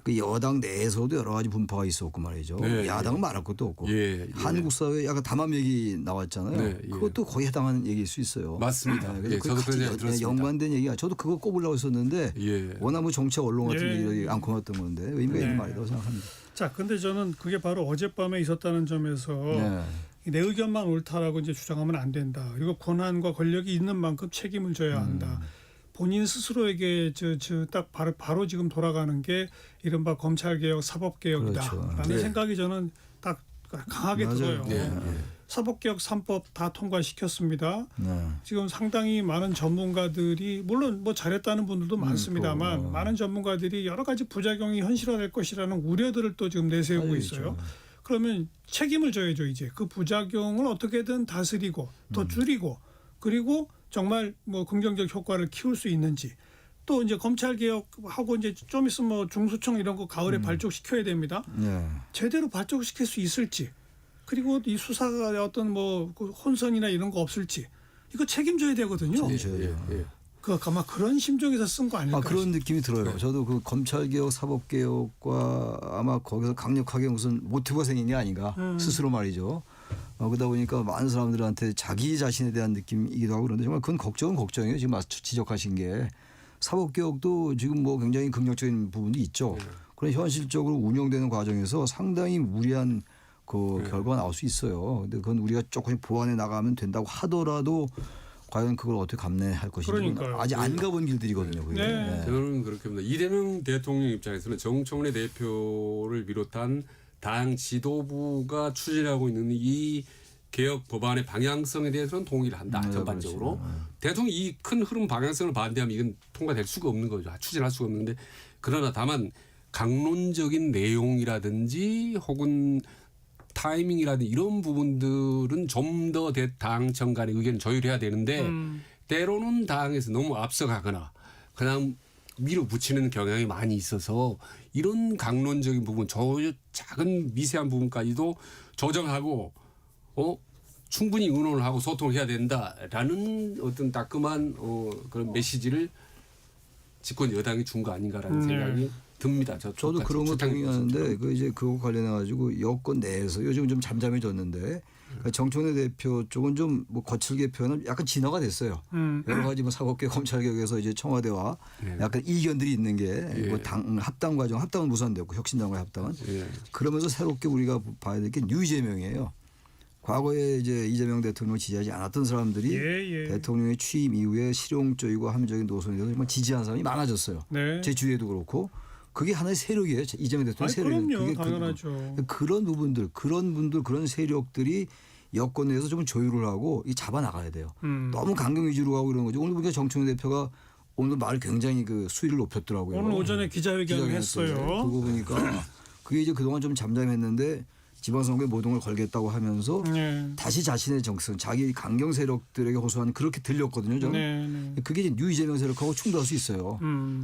[SPEAKER 3] 그 여당 내에서도 여러 가지 분파가 있었고 말이죠. 야당은 말할 것도 없고 한국 사회에 약간 담합 얘기 나왔잖아요. 그것도 거의 해당하는 얘기일 수 있어요.
[SPEAKER 1] 맞습니다.
[SPEAKER 3] 그래서
[SPEAKER 1] 저도 그런 얘기 들었습니다.
[SPEAKER 3] 연관된 얘기가 저도 그거 꼽으려고 했었는데 워낙 뭐 정치 언론 같은 얘기를 안 고맙던 건데 의미가 있는 말이라고 생각합니다.
[SPEAKER 2] 자, 근데 저는 그게 바로 어젯밤에 있었다는 점에서 내 의견만 옳다라고 이제 주장하면 안 된다. 그리고 권한과 권력이 있는 만큼 책임을 져야 한다. 본인 스스로에게 딱 바로 지금 돌아가는 게 이른바 검찰개혁, 사법개혁이다라는
[SPEAKER 3] 그렇죠.
[SPEAKER 2] 생각이 저는 딱 강하게
[SPEAKER 3] 맞아요.
[SPEAKER 2] 들어요. 사법개혁 3법 다 통과시켰습니다. 지금 상당히 많은 전문가들이 물론 뭐 잘했다는 분들도 많습니다만 많은 전문가들이 여러 가지 부작용이 현실화될 것이라는 우려들을 또 지금 내세우고 있어요. 그러면 책임을 져야죠. 이제 그 부작용을 어떻게든 다스리고 더 줄이고 그리고 정말 뭐 긍정적 효과를 키울 수 있는지 또 이제 검찰 개혁하고 이제 좀 있으면 뭐 중수청 이런 거 가을에 발족시켜야 됩니다. 제대로 발족시킬 수 있을지 그리고 이 수사가 어떤 뭐 혼선이나 이런 거 없을지 이거 책임져야 되거든요. 그 아마 그런 심정에서 쓴 거 아닐까?
[SPEAKER 3] 그런 느낌이 들어요. 저도 그 검찰개혁, 사법개혁과 아마 거기서 강력하게 무슨 모티브가 생긴 게 아닌가 스스로 말이죠. 그러다 보니까 많은 사람들한테 자기 자신에 대한 느낌이기도 하고 그런데 정말 그건 걱정은 걱정이에요. 지금 지적하신 게 사법개혁도 지금 뭐 굉장히 긍정적인 부분도 있죠. 그런 현실적으로 운영되는 과정에서 상당히 무리한 그 결과가 나올 수 있어요. 근데 그건 우리가 조금 보완해 나가면 된다고 하더라도 과연 그걸 어떻게 감내할 것인지
[SPEAKER 2] 그러니까요.
[SPEAKER 3] 아직 안 가본 길들이거든요. 그게.
[SPEAKER 2] 네.
[SPEAKER 1] 저는 그렇게 봅니다. 이재명 대통령 입장에서는 정청래 대표를 비롯한 당 지도부가 추진하고 있는 이 개혁 법안의 방향성에 대해서는 동의를 한다. 전반적으로.
[SPEAKER 3] 그렇죠.
[SPEAKER 1] 대통령이 이 큰 흐름 방향성을 반대하면 이건 통과될 수가 없는 거죠. 추진할 수가 없는데 그러나 다만 강론적인 내용이라든지 혹은 타이밍이라든지 이런 부분들은 좀 더 당청 간의 의견을 조율해야 되는데 때로는 당에서 너무 앞서가거나 그냥 밀어붙이는 경향이 많이 있어서 이런 강론적인 부분, 작은 미세한 부분까지도 조정하고 충분히 의논을 하고 소통을 해야 된다라는 어떤 따끔한 그런 메시지를 집권 여당이 준 거 아닌가라는 생각이 듭니다.
[SPEAKER 3] 저도 그런 거 동의하는데 그 이제 그거 관련해 가지고 여권 내에서 요즘 좀 잠잠해졌는데 그러니까 정청래 대표 쪽은 좀 뭐 거칠게 표현은 약간 진화가 됐어요. 여러 가지 뭐 사법개혁 검찰개혁에서 이제 청와대와 약간 이견들이 있는 게 뭐 당 합당 과정 합당은 무산됐고 혁신당과의 합당은 그러면서 새롭게 우리가 봐야 될 게 뉴 이재명이에요. 과거에 이제 이재명 대통령을 지지하지 않았던 사람들이 대통령의 취임 이후에 실용적이고 합리적인 노선에 대해서 정말 지지하는 사람이 많아졌어요.
[SPEAKER 2] 네.
[SPEAKER 3] 제 주위에도 그렇고 그게 하나의 세력이에요. 이재명 대통령 세력이.
[SPEAKER 2] 그럼요. 당연하죠.
[SPEAKER 3] 그런 부분들, 그런 분들, 그런 세력들이 여권 내에서 좀 조율을 하고 잡아 나가야 돼요. 너무 강경 위주로 가고 이런 거죠. 오늘 보니까 정청래 대표가 오늘 말 굉장히 그 수위를 높였더라고요.
[SPEAKER 2] 오늘 오전에 기자회견을 했어요.
[SPEAKER 3] 그거 보니까 그게 이제 그동안 좀 잠잠했는데 지방선거에 모동을 걸겠다고 하면서
[SPEAKER 2] 네.
[SPEAKER 3] 다시 자신의 정선, 자기 강경 세력들에게 호소하는 그렇게 들렸거든요. 저는.
[SPEAKER 2] 네.
[SPEAKER 3] 그게 이제 뉴 이재명 세력하고 충돌할 수 있어요.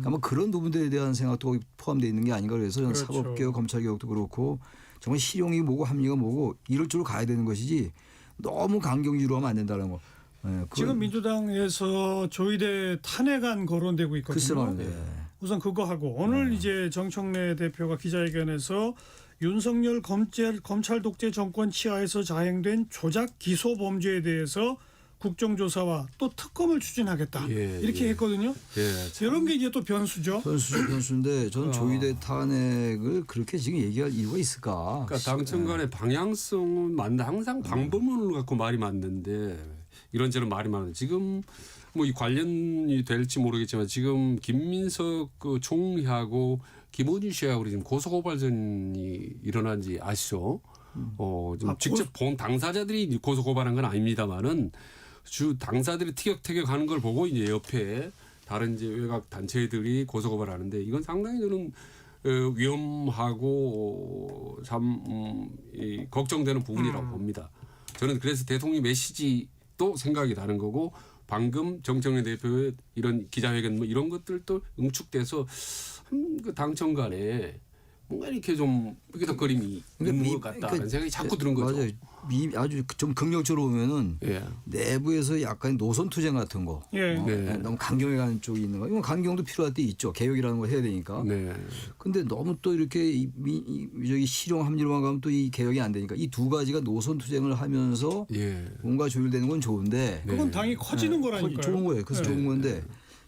[SPEAKER 3] 아마 그런 부분들에 대한 생각도 거기 포함되어 있는 게 아닌가 그래서 저는
[SPEAKER 2] 그렇죠.
[SPEAKER 3] 사법개혁, 검찰개혁도 그렇고 정말 실용이 뭐고 합리가 뭐고 이럴 줄로 가야 되는 것이지 너무 강경주로 하면 안 된다는 거. 네,
[SPEAKER 2] 지금 민주당에서 조희대 탄핵안 거론되고 있거든요.
[SPEAKER 3] 글쎄 말인데.
[SPEAKER 2] 우선 그거 하고 오늘 이제 정청래 대표가 기자회견에서 윤석열 검찰 독재 정권 치하에서 자행된 조작 기소 범죄에 대해서 국정조사와 또 특검을 추진하겠다 이렇게 했거든요. 이런 게 이제 또 변수죠.
[SPEAKER 3] 변수인데 저는 조희대 탄핵을 그렇게 지금 얘기할 이유가 있을까?
[SPEAKER 1] 그러니까 당청 간의 방향성은 맞는데 항상 방법론을 갖고 말이 맞는데 이런저런 말이 많은데 지금 뭐 이 관련이 될지 모르겠지만 지금 김민석 그 총리하고 김원준 씨하고 지금 고소고발전이 일어난지 아시죠? 좀 직접 본 당사자들이 고소고발한 건 아닙니다만은 주 당사들이 티격태격하는 걸 보고 이제 옆에 다른 이제 외곽 단체들이 고소고발하는데 이건 상당히 저는 위험하고 참 걱정되는 부분이라고 봅니다. 저는 그래서 대통령 메시지도 생각이 다른 거고 방금 정청래 대표의 이런 기자회견 뭐 이런 것들도 응축돼서 그 당청 간에 뭔가 이렇게 좀 삐끗거림이 있는 것 같다는 생각이 자꾸 드는 거죠.
[SPEAKER 3] 맞아요. 아주 좀 긍정적으로 보면은 내부에서 약간 노선 투쟁 같은 거, 너무 강경해 가는 쪽이 있는 거. 이건 강경도 필요할 때 있죠. 개혁이라는 걸 해야 되니까. 근데 너무 또 이렇게 저기 실용 합리로만 가면 또 이 개혁이 안 되니까 이 두 가지가 노선 투쟁을 하면서 뭔가 조율되는 건 좋은데
[SPEAKER 2] 그건 당이 커지는 거라니까요.
[SPEAKER 3] 좋은 거예요. 그래서 좋은 건데.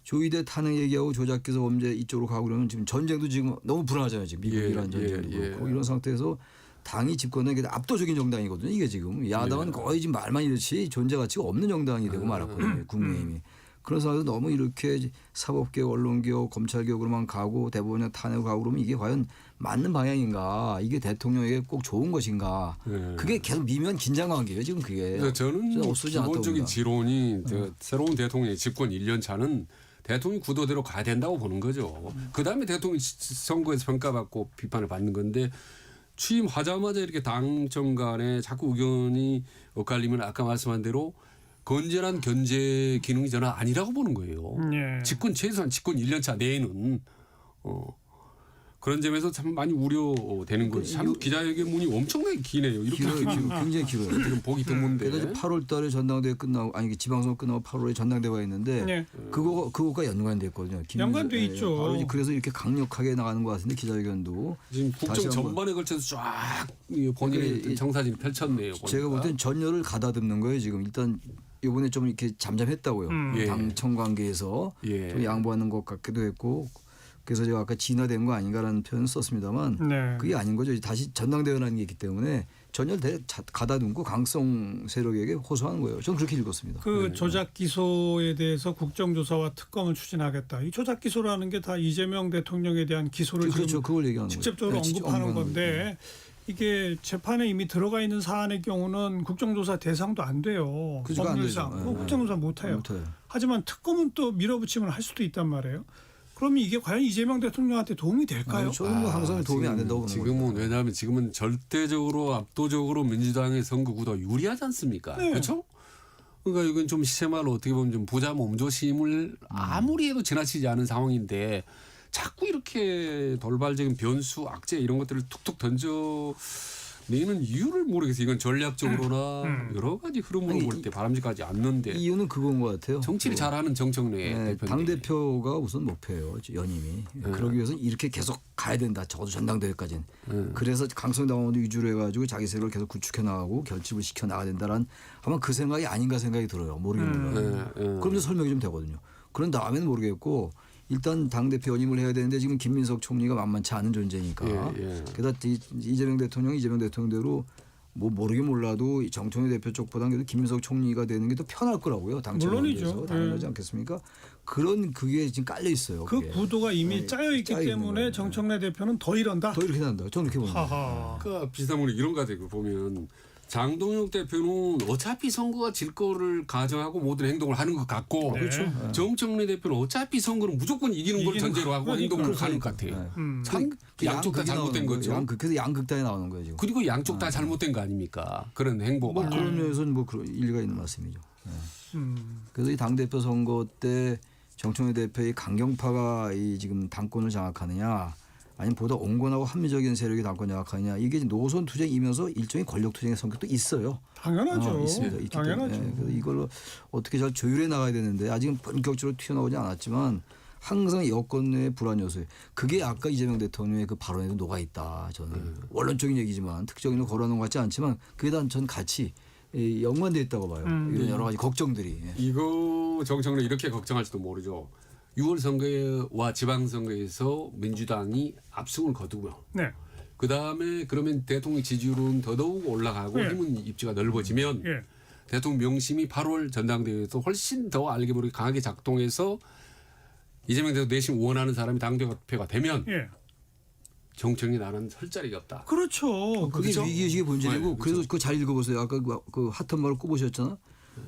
[SPEAKER 3] 조희대 탄핵 얘기하고 조작기소 범죄 이쪽으로 가고 그러면 지금 전쟁도 지금 너무 불안하잖아요. 지금 미국이란 전쟁도 그렇고 이런 상태에서 당이 집권은 압도적인 정당이거든요. 이게 지금 야당은 거의 지금 말만 이렇지 존재 가치가 없는 정당이 되고 말았거든요. 국민의힘이. 그런 상황에서 너무 이렇게 사법개혁, 언론개혁, 검찰개혁으로만 가고 대법원에 탄핵을 가고 그러면 이게 과연 맞는 방향인가? 이게 대통령에게 꼭 좋은 것인가? 그게 계속 미묘한 긴장관계예요. 지금 그게.
[SPEAKER 1] 저는 기본적인 지론이 새로운 대통령의 집권 1년 차는 대통령 구도대로 가야 된다고 보는 거죠. 그다음에 대통령 선거에서 평가받고 비판을 받는 건데 취임하자마자 이렇게 당정 간에 자꾸 의견이 엇갈리면 아까 말씀한 대로 건전한 견제 기능이 저는 아니라고 보는 거예요. 집권 최소한 집권 1년 차 내에는 그런 점에서 참 많이 우려되는 거죠. 참 기자회견문이 엄청나게 기네요. 이렇게
[SPEAKER 3] 굉장히 길어요.
[SPEAKER 1] 지금 보기 드문데.
[SPEAKER 3] 그래서 8월 달에 전당대회 끝나고 지방선거 끝나고 8월에 전당대회가 있는데 그거가 연관됐거든요.
[SPEAKER 2] 연관돼 있죠.
[SPEAKER 3] 바로 그래서 이렇게 강력하게 나가는 것 같은데 기자회견도
[SPEAKER 1] 지금 국정 전반에 걸쳐서 쫙 본인의 정사진 펼쳤네요. 보니까.
[SPEAKER 3] 제가 볼 땐 전열을 가다듬는 거예요. 지금 일단 이번에 좀 이렇게 잠잠했다고요. 당청 관계에서 좀 양보하는 것 같기도 했고 그래서 제가 아까 진화된 거 아닌가라는 표현을 썼습니다만
[SPEAKER 2] 네.
[SPEAKER 3] 그게 아닌 거죠. 다시 전당대회라는 게 있기 때문에 전혀 가다듬고 강성 세력에게 호소하는 거예요. 저는 그렇게 읽었습니다.
[SPEAKER 2] 그 조작 기소에 대해서 국정조사와 특검을 추진하겠다. 이 조작 기소라는 게 다 이재명 대통령에 대한 기소를
[SPEAKER 3] 그렇죠.
[SPEAKER 2] 지금
[SPEAKER 3] 그걸 얘기하는
[SPEAKER 2] 직접적으로
[SPEAKER 3] 거죠. 네,
[SPEAKER 2] 언급하는
[SPEAKER 3] 언급하는
[SPEAKER 2] 건데 이게 재판에 이미 들어가 있는 사안의 경우는 국정조사 대상도 안 돼요.
[SPEAKER 3] 그죠, 안
[SPEAKER 2] 법률상
[SPEAKER 3] 되죠.
[SPEAKER 2] 그거 국정조사 못 해요.
[SPEAKER 3] 못해요.
[SPEAKER 2] 하지만 특검은 또 밀어붙이면 할 수도 있단 말이에요. 그러면 이게 과연 이재명 대통령한테 도움이 될까요?
[SPEAKER 3] 저는 뭐 항상 도움이 안 된다고 보는
[SPEAKER 1] 지금은
[SPEAKER 3] 거죠.
[SPEAKER 1] 왜냐하면 지금은 절대적으로 압도적으로 민주당의 선거 구도가 유리하지 않습니까?
[SPEAKER 2] 네.
[SPEAKER 1] 그렇죠? 그러니까 이건 좀 시세말로 어떻게 보면 좀 부자 몸조심을 아무리 해도 지나치지 않은 상황인데 자꾸 이렇게 돌발적인 변수, 악재 이런 것들을 툭툭 던져 내는 이유를 모르겠어요. 이건 전략적으로나 여러 가지 흐름으로
[SPEAKER 3] 아니,
[SPEAKER 1] 볼 때 바람직하지 않는데
[SPEAKER 3] 이유는 그건 것 같아요.
[SPEAKER 1] 정치를 잘하는 정청래 대표인데.
[SPEAKER 3] 당 대표가 우선 목표예요. 연임이. 그러기 위해서는 이렇게 계속 가야 된다. 적어도 전당대회까지는. 그래서 강성당원도 위주로 해가지고 자기 세력을 계속 구축해 나가고 결집을 시켜 나가야 된다는 아마 그 생각이 아닌가 생각이 들어요. 모르긴 몰라요. 그럼 이제 설명이 좀 되거든요. 그런 다음에는 모르겠고 일단 당대표 연임을 해야 되는데 지금 김민석 총리가 만만치 않은 존재니까. 게다가 이재명 대통령대로 뭐 모르긴 몰라도 정청래 대표 쪽보다는 그래도 김민석 총리가 되는 게 더 편할 거라고요.
[SPEAKER 2] 물론이죠.
[SPEAKER 3] 당선에서 당연하지 않겠습니까? 그런 그게 지금 깔려 있어요.
[SPEAKER 2] 그
[SPEAKER 3] 그게.
[SPEAKER 2] 구도가 이미 짜여 있기
[SPEAKER 3] 짜여 있는
[SPEAKER 2] 때문에
[SPEAKER 3] 거예요.
[SPEAKER 2] 정청래 대표는 더 이런다.
[SPEAKER 3] 더 이렇게 난다. 저는 그렇게 봅니다.
[SPEAKER 2] 하하.
[SPEAKER 1] 그러니까 비슷한 분이 이런 거 같아요. 보면 장동혁 대표는 어차피 선거가 질 거를 가정하고 모든 행동을 하는 것 같고
[SPEAKER 2] 그렇죠.
[SPEAKER 1] 정청래 대표는 어차피 선거는 무조건 이기는 걸
[SPEAKER 2] 이기는
[SPEAKER 1] 전제로 하고
[SPEAKER 2] 그러니까.
[SPEAKER 1] 행동을 하는 것 같아요.
[SPEAKER 3] 참
[SPEAKER 1] 양쪽 다
[SPEAKER 3] 양극이
[SPEAKER 1] 잘못된
[SPEAKER 3] 나오는
[SPEAKER 1] 거죠.
[SPEAKER 3] 거예요. 그래서 양극단에 나오는 거예요 지금.
[SPEAKER 1] 그리고 양쪽 다 잘못된 거 아닙니까? 그런 행보가.
[SPEAKER 3] 뭐 그런 면에서는 뭐 그런 일리가 있는 말씀이죠.
[SPEAKER 2] 음.
[SPEAKER 3] 그래서 이 당 대표 선거 때 정청래 대표의 강경파가 이 지금 당권을 장악하느냐, 아니면 보다 온건하고 합리적인 세력이 당권 장악하느냐, 이게 노선 투쟁이면서 일종의 권력 투쟁의 성격도 있어요.
[SPEAKER 2] 당연하죠.
[SPEAKER 3] 있습니다. 있기
[SPEAKER 2] 당연하죠.
[SPEAKER 3] 때문에. 그래서 이걸로 어떻게 잘 조율해 나가야 되는데 아직은 본격적으로 튀어나오지 않았지만 항상 여권 내의 불안 요소에 그게 아까 이재명 대통령의 그 발언에도 녹아 있다. 저는 원론적인 얘기지만 특정인을 거론하는 것 같지 않지만 그에 대한 전 같이 연관돼 있다고 봐요. 이런 여러 가지 걱정들이.
[SPEAKER 1] 이거 정청래 이렇게 걱정할지도 모르죠. 6월 선거와 지방선거에서 민주당이 압승을 거두고요.
[SPEAKER 2] 네.
[SPEAKER 1] 그다음에 그러면 대통령 지지율은 더더욱 올라가고
[SPEAKER 2] 네.
[SPEAKER 1] 힘은 입지가 넓어지면
[SPEAKER 2] 예.
[SPEAKER 1] 대통령 명심이 8월 전당대회에서 훨씬 더 알게 모르게 강하게 작동해서 이재명 대통령 내심 원하는 사람이 당대표가 되면
[SPEAKER 2] 예.
[SPEAKER 1] 정청래 나는 설 자리가 없다.
[SPEAKER 2] 그렇죠.
[SPEAKER 3] 그게
[SPEAKER 1] 그렇죠?
[SPEAKER 3] 위기의식의 본질이고
[SPEAKER 1] 네,
[SPEAKER 3] 그래서 그거 잘 읽어보세요. 아까 그 핫한 말을 꼽으셨잖아.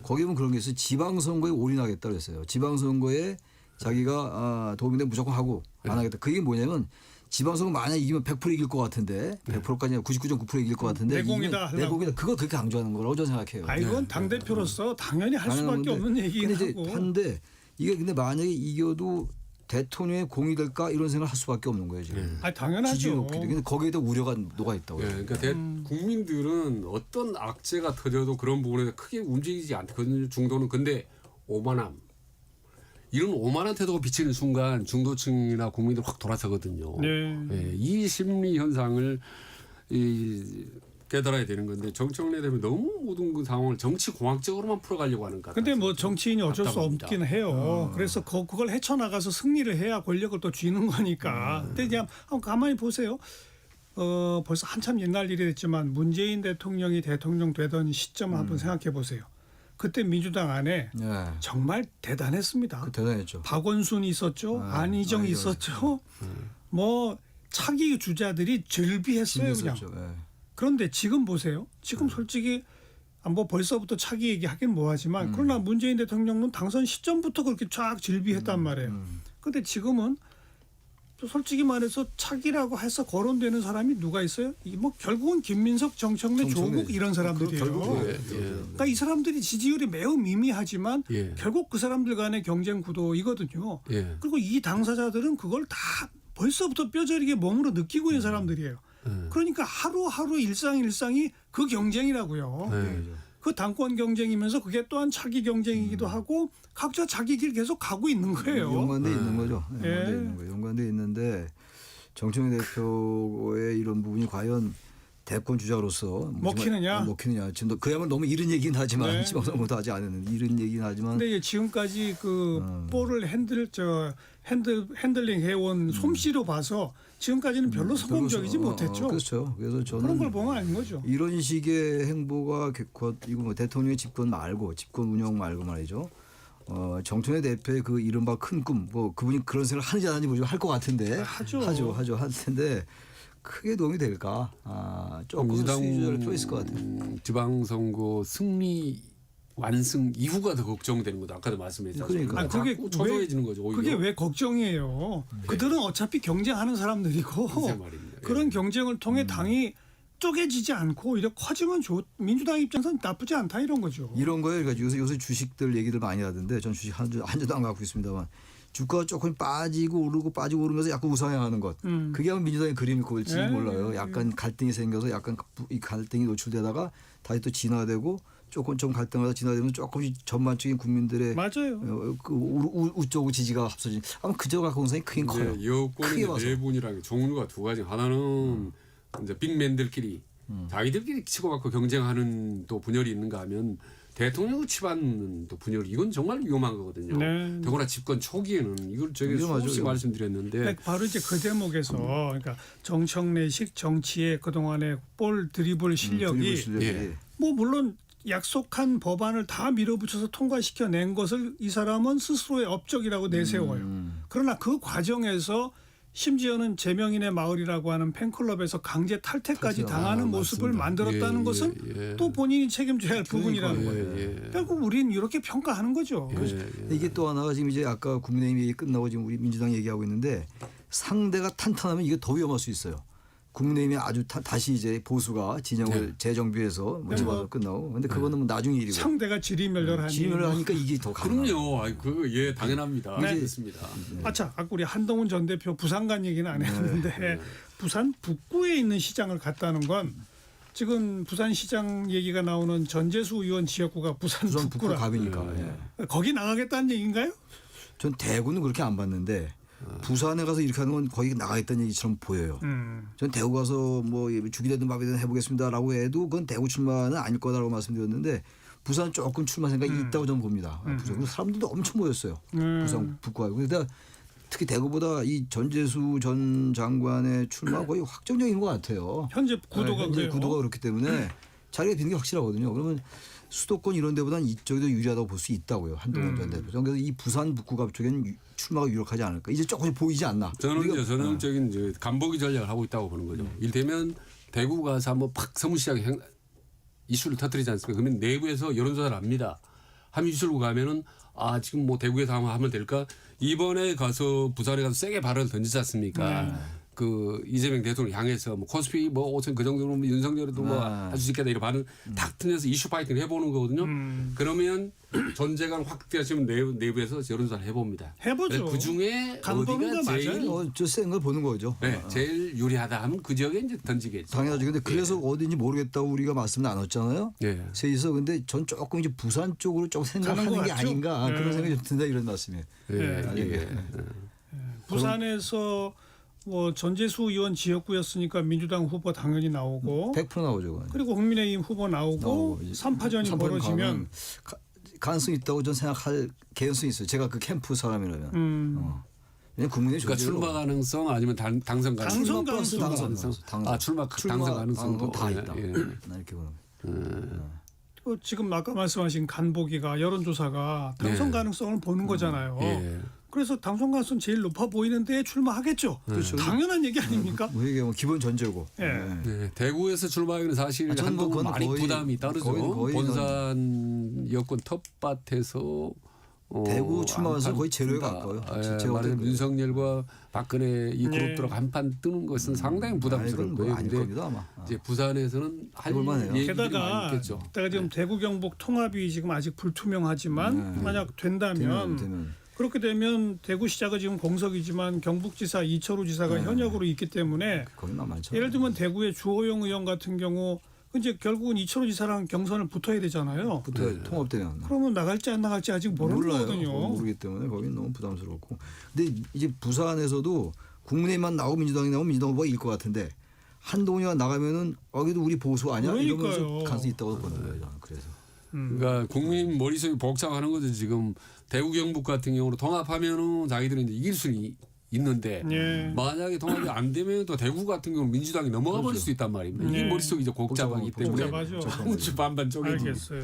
[SPEAKER 3] 거기 보면 그런 게 있어요. 지방선거에 올인하겠다 그랬어요. 지방선거에 자기가 도움이 되면 무조건 하고 안 하겠다. 그게 뭐냐면 지방선거 만약 이기면 100% 이길 것 같은데 100%까지 아니라 99.9% 이길 것 같은데
[SPEAKER 2] 내공이다 하려고.
[SPEAKER 3] 내공이다. 그거 그렇게 강조하는 거라고 저는 생각해요.
[SPEAKER 2] 아 이건 당 대표로서 당연히 할 수밖에 없는 얘기긴
[SPEAKER 3] 근데
[SPEAKER 2] 하고.
[SPEAKER 3] 이제 한데 이게 근데 만약에 이겨도 대통령의 공이 될까 이런 생각을 할 수밖에 없는 거예요 지금.
[SPEAKER 2] 아 당연하죠.
[SPEAKER 3] 지지율 높기 때문에 거기에다 우려가 녹아 있다고.
[SPEAKER 1] 예, 그러니까 국민들은 어떤 악재가 터져도 그런 부분에 크게 움직이지 않거든요. 중도는 근데 오만함. 이런 오만한 태도가 비치는 순간 중도층이나 국민들 확 돌아서거든요.
[SPEAKER 2] 네.
[SPEAKER 1] 예, 이 심리 현상을 깨달아야 되는 건데 정청래 대표 너무 모든 그 상황을 정치 공학적으로만 풀어가려고 하는 것 같아요.
[SPEAKER 2] 근데 뭐 정치인이 어쩔 수
[SPEAKER 1] 답답합니다.
[SPEAKER 2] 없긴 해요. 그래서 그걸 헤쳐나가서 승리를 해야 권력을 또 쥐는 거니까. 근데 이제 한번 가만히 보세요. 벌써 한참 옛날 일이 됐지만 문재인 대통령이 대통령 되던 시점을 한번 생각해 보세요. 그때 민주당 안에
[SPEAKER 3] 네.
[SPEAKER 2] 정말 대단했습니다.
[SPEAKER 3] 그 대단했죠.
[SPEAKER 2] 박원순이 있었죠. 안희정이 있었죠. 뭐 차기 주자들이 즐비했어요. 그냥.
[SPEAKER 3] 재밌었죠. 예.
[SPEAKER 2] 그런데 지금 보세요. 지금 솔직히 뭐 벌써부터 차기 얘기하긴 뭐하지만 그러나 문재인 대통령은 당선 시점부터 그렇게 쫙 질비했단 말이에요. 그런데 지금은 또 솔직히 말해서 차기라고 해서 거론되는 사람이 누가 있어요? 뭐 결국은 김민석, 정청래, 조국 이런 사람들이에요. 그러니까 이 사람들이 지지율이 매우 미미하지만
[SPEAKER 1] 예.
[SPEAKER 2] 결국 그 사람들 간의 경쟁 구도이거든요.
[SPEAKER 1] 예.
[SPEAKER 2] 그리고 이 당사자들은 그걸 다 벌써부터 뼈저리게 몸으로 느끼고 있는 사람들이에요. 그러니까 하루하루 일상이 그 경쟁이라고요. 그 당권 경쟁이면서 그게 또한 차기 경쟁이기도 하고 각자 자기 길 계속 가고 있는 거예요.
[SPEAKER 3] 연관돼 있는 거죠.
[SPEAKER 2] 예.
[SPEAKER 3] 연관돼 있는 거예요. 연관돼 있는데 정청래 대표의 이런 부분이 과연 대권 주자로서
[SPEAKER 2] 먹히느냐?
[SPEAKER 3] 지금 그야말로 너무 이른 얘기긴 하지만
[SPEAKER 2] 네.
[SPEAKER 3] 지방선거도 하지 않은 이른 얘기긴 하지만
[SPEAKER 2] 근데 지금까지 그 볼을 핸들링 해온 솜씨로 봐서 지금까지는 별로 성공적이지 못했죠.
[SPEAKER 3] 그렇죠. 그래서 저는
[SPEAKER 2] 그런 걸 보면 아닌 거죠.
[SPEAKER 3] 이런 식의 행보가 이거 뭐 대통령의 집권 말고 집권 운영 말고 말이죠. 정청래 대표의 그 이른바 큰 꿈, 뭐 그분이 그런 생각을 하는지 안 하는지 모르지만 할 것 같은데
[SPEAKER 2] 하죠.
[SPEAKER 3] 할 텐데 크게 도움이 될까? 조금 수주자를 필요 있을 것 같아요.
[SPEAKER 1] 지방선거 승리 완승 이후가 더 걱정되는 거다. 아까도 말씀했잖아요.
[SPEAKER 3] 그러니까.
[SPEAKER 2] 그게
[SPEAKER 1] 자꾸 초조해지는 거죠. 오히려.
[SPEAKER 2] 그게 왜 걱정이에요? 그들은 어차피 경쟁하는 사람들이고
[SPEAKER 1] 글쎄 말입니다.
[SPEAKER 2] 그런
[SPEAKER 1] 예.
[SPEAKER 2] 경쟁을 통해 당이 쪼개지지 않고 오히려 커지면 민주당 입장에서는 나쁘지 않다 이런 거죠.
[SPEAKER 3] 이런 거예요. 그러니까 요새 주식들 얘기들 많이 하던데 전 주식 한 주도 안 갖고 있습니다만 주가가 조금 빠지고 오르면서 약간 우상향하는 것. 그게 아마 민주당의 그림이 그걸지
[SPEAKER 2] 예,
[SPEAKER 3] 몰라요.
[SPEAKER 2] 예,
[SPEAKER 3] 약간 갈등이 생겨서 약간 이 갈등이 노출되다가 다시 또 진화되고 조금 갈등하다 진화되면 조금씩 전반적인 국민들의
[SPEAKER 2] 맞아요.
[SPEAKER 3] 그 우쪽 지지가 합쳐진 아마 그저 갖고 가능성이 크긴 커요.
[SPEAKER 1] 이제 여권의 내분이라는 게 종류가 두 가지. 하나는 이제 빅맨들끼리 자기들끼리 치고받고 경쟁하는 또 분열이 있는가 하면 대통령을 치받는 또 분열 이건 정말 위험한 거거든요.
[SPEAKER 2] 네.
[SPEAKER 1] 더구나 집권 초기에는 이걸 저기
[SPEAKER 3] 위험하죠,
[SPEAKER 1] 수없이
[SPEAKER 3] 위험하죠.
[SPEAKER 1] 말씀드렸는데
[SPEAKER 2] 바로 이제 그 대목에서 그러니까 정청래식 정치의 그동안의 볼 드리블 실력이
[SPEAKER 1] 예.
[SPEAKER 2] 뭐 물론 약속한 법안을 다 밀어붙여서 통과시켜낸 것을 이 사람은 스스로의 업적이라고 내세워요. 그러나 그 과정에서 심지어는 제명인의 마을이라고 하는 팬클럽에서 강제 탈퇴까지 당하는 모습을 만들었다는 것은 또 본인이 책임져야 할 부분이라는 거예요. 결국 우리는 이렇게 평가하는 거죠.
[SPEAKER 3] 이게 또 하나가 지금 이제 아까 국민의힘 얘기 끝나고 지금 우리 민주당 얘기하고 있는데 상대가 탄탄하면 이게 더 위험할 수 있어요. 국민의힘이 아주 다시 이제 보수가 진영을 재정비해서 집어서 끝나고 근데 그거는 뭐 나중 일이고
[SPEAKER 2] 상대가 지리멸렬하니.
[SPEAKER 3] 지휘를 하니까 이게 더 강해요.
[SPEAKER 1] 그럼요. 그거 당연합니다.
[SPEAKER 2] 네.
[SPEAKER 1] 그렇습니다.
[SPEAKER 2] 아차, 아까 우리 한동훈 전 대표 부산 간 얘기는 안 했는데 부산 북구에 있는 시장을 갔다는 건 지금 부산시장 얘기가 나오는 전재수 의원 지역구가 부산
[SPEAKER 3] 부산 북구
[SPEAKER 2] 북구라.
[SPEAKER 3] 갑이니까. 예.
[SPEAKER 2] 거기 나가겠다는 얘기인가요?
[SPEAKER 3] 전 대구는 그렇게 안 봤는데 부산에 가서 이렇게 하는 건 거기 나가겠다는 얘기처럼 보여요. 전 대구 가서 뭐 죽이 되든 밥이 되든 해보겠습니다라고 해도 그건 대구 출마는 아닐 거다라고 말씀드렸는데 부산 조금 출마 생각이 있다고 저는 봅니다. 부산 사람들도 엄청 모였어요. 부산 북구가. 그러다 특히 대구보다 이 전재수 전 장관의 출마 거의 확정적인 것 같아요.
[SPEAKER 2] 현재 구도가
[SPEAKER 3] 현재
[SPEAKER 2] 그래요.
[SPEAKER 3] 구도가 그렇기 때문에 자리가 비는 게 확실하거든요. 그러면 수도권 이런 데보다는 이쪽이 더 유리하다고 볼 수 있다고요. 한동훈 전 대표. 그래서 이 부산 북구갑 쪽에는 출마가 유력하지 않을까. 이제 조금씩 보이지 않나.
[SPEAKER 1] 저는
[SPEAKER 3] 우리가-
[SPEAKER 1] 이제 전형적인 이제 간보기 전략을 하고 있다고 보는 거죠. 이를테면 대구 가서 한번 팍 서문시장에 이슈를 터뜨리지 않습니까? 그러면 내부에서 여론조사를 합니다. 하면 이슈를 가면은 지금 뭐 대구에서 한번 하면 될까? 이번에 가서 부산에 가서 세게 발언을 던지지 않습니까? 그 이재명 대통령 향해서 뭐 코스피 뭐 5천 그 정도로 뭐 윤석열도 뭐 할 수 있겠다 이런 발언 탁 던져서 이슈 파이팅을 해보는 거거든요. 그러면 존재감 확대하시면 내부에서 여론조사를 해봅니다.
[SPEAKER 2] 해보죠.
[SPEAKER 1] 그 중에
[SPEAKER 2] 간보는
[SPEAKER 1] 어디가
[SPEAKER 2] 거
[SPEAKER 1] 제일
[SPEAKER 2] 맞아요.
[SPEAKER 3] 저센 걸 보는 거죠.
[SPEAKER 1] 네, 제일 유리하다 하면 그 지역에 이제 던지겠죠.
[SPEAKER 3] 당연하죠. 근데 그래서 어딘지 모르겠다고 우리가 말씀 나눴잖아요.
[SPEAKER 1] 네.
[SPEAKER 3] 셋이서 근데 전 조금 이제 부산 쪽으로 좀 생각하는
[SPEAKER 2] 가는 것
[SPEAKER 3] 게
[SPEAKER 2] 같죠?
[SPEAKER 3] 아닌가
[SPEAKER 2] 네.
[SPEAKER 3] 그런 생각이 좀 든다 이런 말씀이에요.
[SPEAKER 2] 부산에서 뭐 전재수 의원 지역구였으니까 민주당 후보 당연히 나오고
[SPEAKER 3] 100% 나오죠. 그건.
[SPEAKER 2] 그리고 국민의힘 후보 나오고
[SPEAKER 3] 이제
[SPEAKER 2] 3파전이
[SPEAKER 3] 삼파전
[SPEAKER 2] 벌어지면
[SPEAKER 3] 가면 가능성이 있다고 저는 생각할 개연성이 있어요. 제가 그 캠프 사람이라면. 왜냐면 국민의
[SPEAKER 1] 그러니까
[SPEAKER 3] 조직으로
[SPEAKER 1] 출마 가능성 아니면 당선 가능성.
[SPEAKER 2] 당선
[SPEAKER 3] 플러스
[SPEAKER 2] 가능성.
[SPEAKER 1] 출마 당선 가능성도
[SPEAKER 3] 다 있다.
[SPEAKER 1] 예.
[SPEAKER 3] 나 이렇게 보는 거예요.
[SPEAKER 2] 지금 아까 말씀하신 간보기가 여론조사가 당선
[SPEAKER 1] 네.
[SPEAKER 2] 가능성을 보는 거잖아요.
[SPEAKER 1] 예.
[SPEAKER 2] 그래서 당선 가능성 제일 높아 보이는데 출마하겠죠.
[SPEAKER 3] 그렇죠.
[SPEAKER 2] 당연한 얘기 아닙니까?
[SPEAKER 3] 뭐 이게 뭐 기본 전제고.
[SPEAKER 2] 예.
[SPEAKER 1] 네, 대구에서 출마하기는 사실
[SPEAKER 3] 저는 뭐
[SPEAKER 1] 한동훈
[SPEAKER 3] 그건
[SPEAKER 1] 많이
[SPEAKER 3] 거의-
[SPEAKER 1] 부담이 따르죠.
[SPEAKER 3] 거의
[SPEAKER 1] 본산 여권 텃밭에서
[SPEAKER 3] 대구 출마해서 거의 제로에
[SPEAKER 1] 뜬다.
[SPEAKER 3] 가까워요.
[SPEAKER 1] 예,
[SPEAKER 3] 제가
[SPEAKER 1] 말하자면
[SPEAKER 3] 볼 때는.
[SPEAKER 1] 윤석열과 박근혜 이
[SPEAKER 2] 네.
[SPEAKER 1] 그룹들하고 한판 뜨는 것은 상당히 부담스러울
[SPEAKER 3] 이건
[SPEAKER 1] 거예요.
[SPEAKER 3] 뭐 아닐
[SPEAKER 1] 근데
[SPEAKER 3] 겁니다 아마.
[SPEAKER 1] 이제 부산에서는 할
[SPEAKER 3] 해볼만해요.
[SPEAKER 1] 얘기들이
[SPEAKER 2] 게다가
[SPEAKER 1] 많이 있겠죠.
[SPEAKER 2] 지금 대구 경북 통합이 지금 아직 불투명하지만 만약 된다면
[SPEAKER 3] 되면.
[SPEAKER 2] 그렇게 되면 대구시장은 지금 공석이지만 경북지사 이철우 지사가 현역으로 있기 때문에
[SPEAKER 3] 거기 만만치
[SPEAKER 2] 예를 들면 대구의 주호영 의원 같은 경우 이제 결국은 이철우 지사랑 경선을 붙어야 되잖아요.
[SPEAKER 3] 부터 통합되면.
[SPEAKER 2] 그러면 나갈지 안 나갈지 아직 모르는
[SPEAKER 3] 몰라요.
[SPEAKER 2] 거거든요.
[SPEAKER 3] 모르기 때문에 거긴 너무 부담스럽고. 근데 이제 부산에서도 국민의힘만 나오고 민주당이 나오면 민주당 후보가 이길 것 같은데 한동훈이가 나가면은 여기도 우리 보수 아니야?
[SPEAKER 2] 그러니까요.
[SPEAKER 3] 이러면서 가능성이 있다고 보는 거예요. 저는. 그래서
[SPEAKER 1] 그러니까 국민 머릿속이 복잡하는 거죠. 지금 대구 경북 같은 경우로 통합하면은 자기들은 이제 이길 수는 있는데
[SPEAKER 2] 예.
[SPEAKER 1] 만약에 통합이 안 되면 또 대구 같은 경우 민주당이 넘어가 버릴 수 있다 말입니다. 이게
[SPEAKER 2] 네.
[SPEAKER 1] 머릿속이 이제 복잡하기 때문에
[SPEAKER 2] 복잡하죠.
[SPEAKER 1] 한주 반반 쪼개지고
[SPEAKER 2] 알겠어요.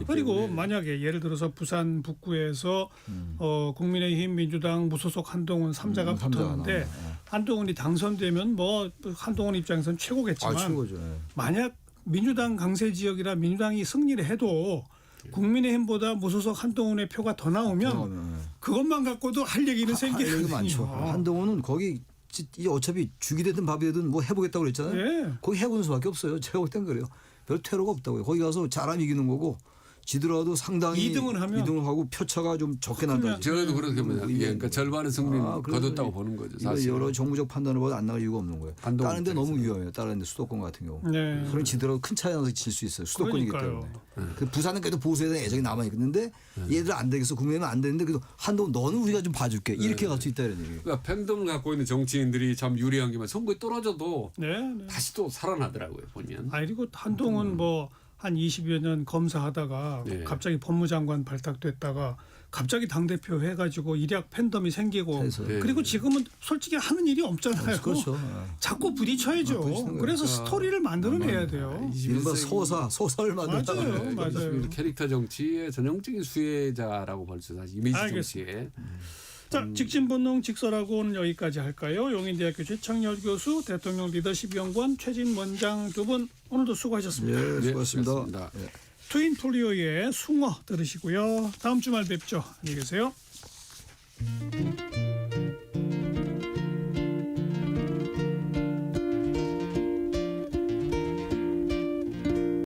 [SPEAKER 2] 그리고 만약에 예를 들어서 부산 북구에서 국민의힘, 민주당, 무소속 한동훈 3자가 붙었는데 한동훈이 당선되면 뭐 한동훈 입장에서는 최고겠지만
[SPEAKER 3] 최고죠. 예.
[SPEAKER 2] 만약 민주당 강세 지역이라 민주당이 승리를 해도 국민의힘보다 무소속 한동훈의 표가 더 나오면 그것만 갖고도 할 얘기는
[SPEAKER 3] 할
[SPEAKER 2] 생기거든요.
[SPEAKER 3] 얘기 많죠. 한동훈은 거기 이제 어차피 죽이 되든 밥이 되든 뭐 해보겠다고 그랬잖아요.
[SPEAKER 2] 예.
[SPEAKER 3] 거기 해보는 수밖에 없어요. 제가 볼 땐 그래요. 별 퇴로가 없다고요. 거기 가서 잘하면 이기는 거고 지더라도 상당히
[SPEAKER 2] 2등을 하면
[SPEAKER 3] 2등을 하고 표차가 좀 적게 난다.
[SPEAKER 1] 저도 그렇게 봅니다.
[SPEAKER 3] 이게
[SPEAKER 1] 그러니까 절반의 승리는
[SPEAKER 3] 그래서
[SPEAKER 1] 거뒀다고 보는 거죠.
[SPEAKER 3] 이거
[SPEAKER 1] 사실.
[SPEAKER 3] 여러 정부적 판단을 보다 안 나갈 이유가 없는 거예요.
[SPEAKER 1] 한동훈
[SPEAKER 3] 다른 데 너무
[SPEAKER 1] 입장에서는.
[SPEAKER 3] 위험해요. 다른 데 수도권 같은 경우.
[SPEAKER 2] 네.
[SPEAKER 3] 그럼 지더라도 큰 차이 나서 질 수 있어요. 수도권이기
[SPEAKER 2] 그러니까요.
[SPEAKER 3] 때문에. 그 부산은 그래도 보수에 대한 애정이 남아 있는데 얘들 안 되겠어. 국민의힘은 안 되는데 그래도 한동훈 너는 우리가 좀 봐줄게. 이렇게 갈 수 있다 이런 얘기예요.
[SPEAKER 1] 그러니까 팬덤을 갖고 있는 정치인들이 참 유리한 게만 선거에 떨어져도
[SPEAKER 2] 네. 네.
[SPEAKER 1] 다시 또 살아나더라고요. 보면.
[SPEAKER 2] 아니 그리고 한동훈 뭐 한 20여 년 검사하다가
[SPEAKER 1] 네.
[SPEAKER 2] 갑자기 법무장관 발탁됐다가 갑자기 당대표 해가지고 일약 팬덤이 생기고
[SPEAKER 3] 해서.
[SPEAKER 1] 네.
[SPEAKER 2] 그리고 지금은 솔직히 하는 일이 없잖아요.
[SPEAKER 3] 그렇죠.
[SPEAKER 2] 자꾸 부딪혀야죠.
[SPEAKER 3] 부딪히는 거예요.
[SPEAKER 2] 그래서 스토리를 만들어내야 돼요.
[SPEAKER 3] 이른바 소설을 만든다.
[SPEAKER 2] 맞아요. 맞아요.
[SPEAKER 1] 21세기 캐릭터 정치의 전형적인 수혜자라고 볼 수 있어요. 사실 이미지
[SPEAKER 2] 알겠습니다.
[SPEAKER 1] 정치에.
[SPEAKER 2] 자, 직진본능 직설하고는 여기까지 할까요? 용인대학교 최창렬 교수, 대통령 리더십 연구원 최진 원장 두 분 오늘도 수고하셨습니다.
[SPEAKER 3] 예, 수고하셨습니다.
[SPEAKER 1] 수고하셨습니다.
[SPEAKER 3] 예.
[SPEAKER 2] 트윈폴리오의 숭어 들으시고요. 다음 주말 뵙죠. 안녕히 계세요.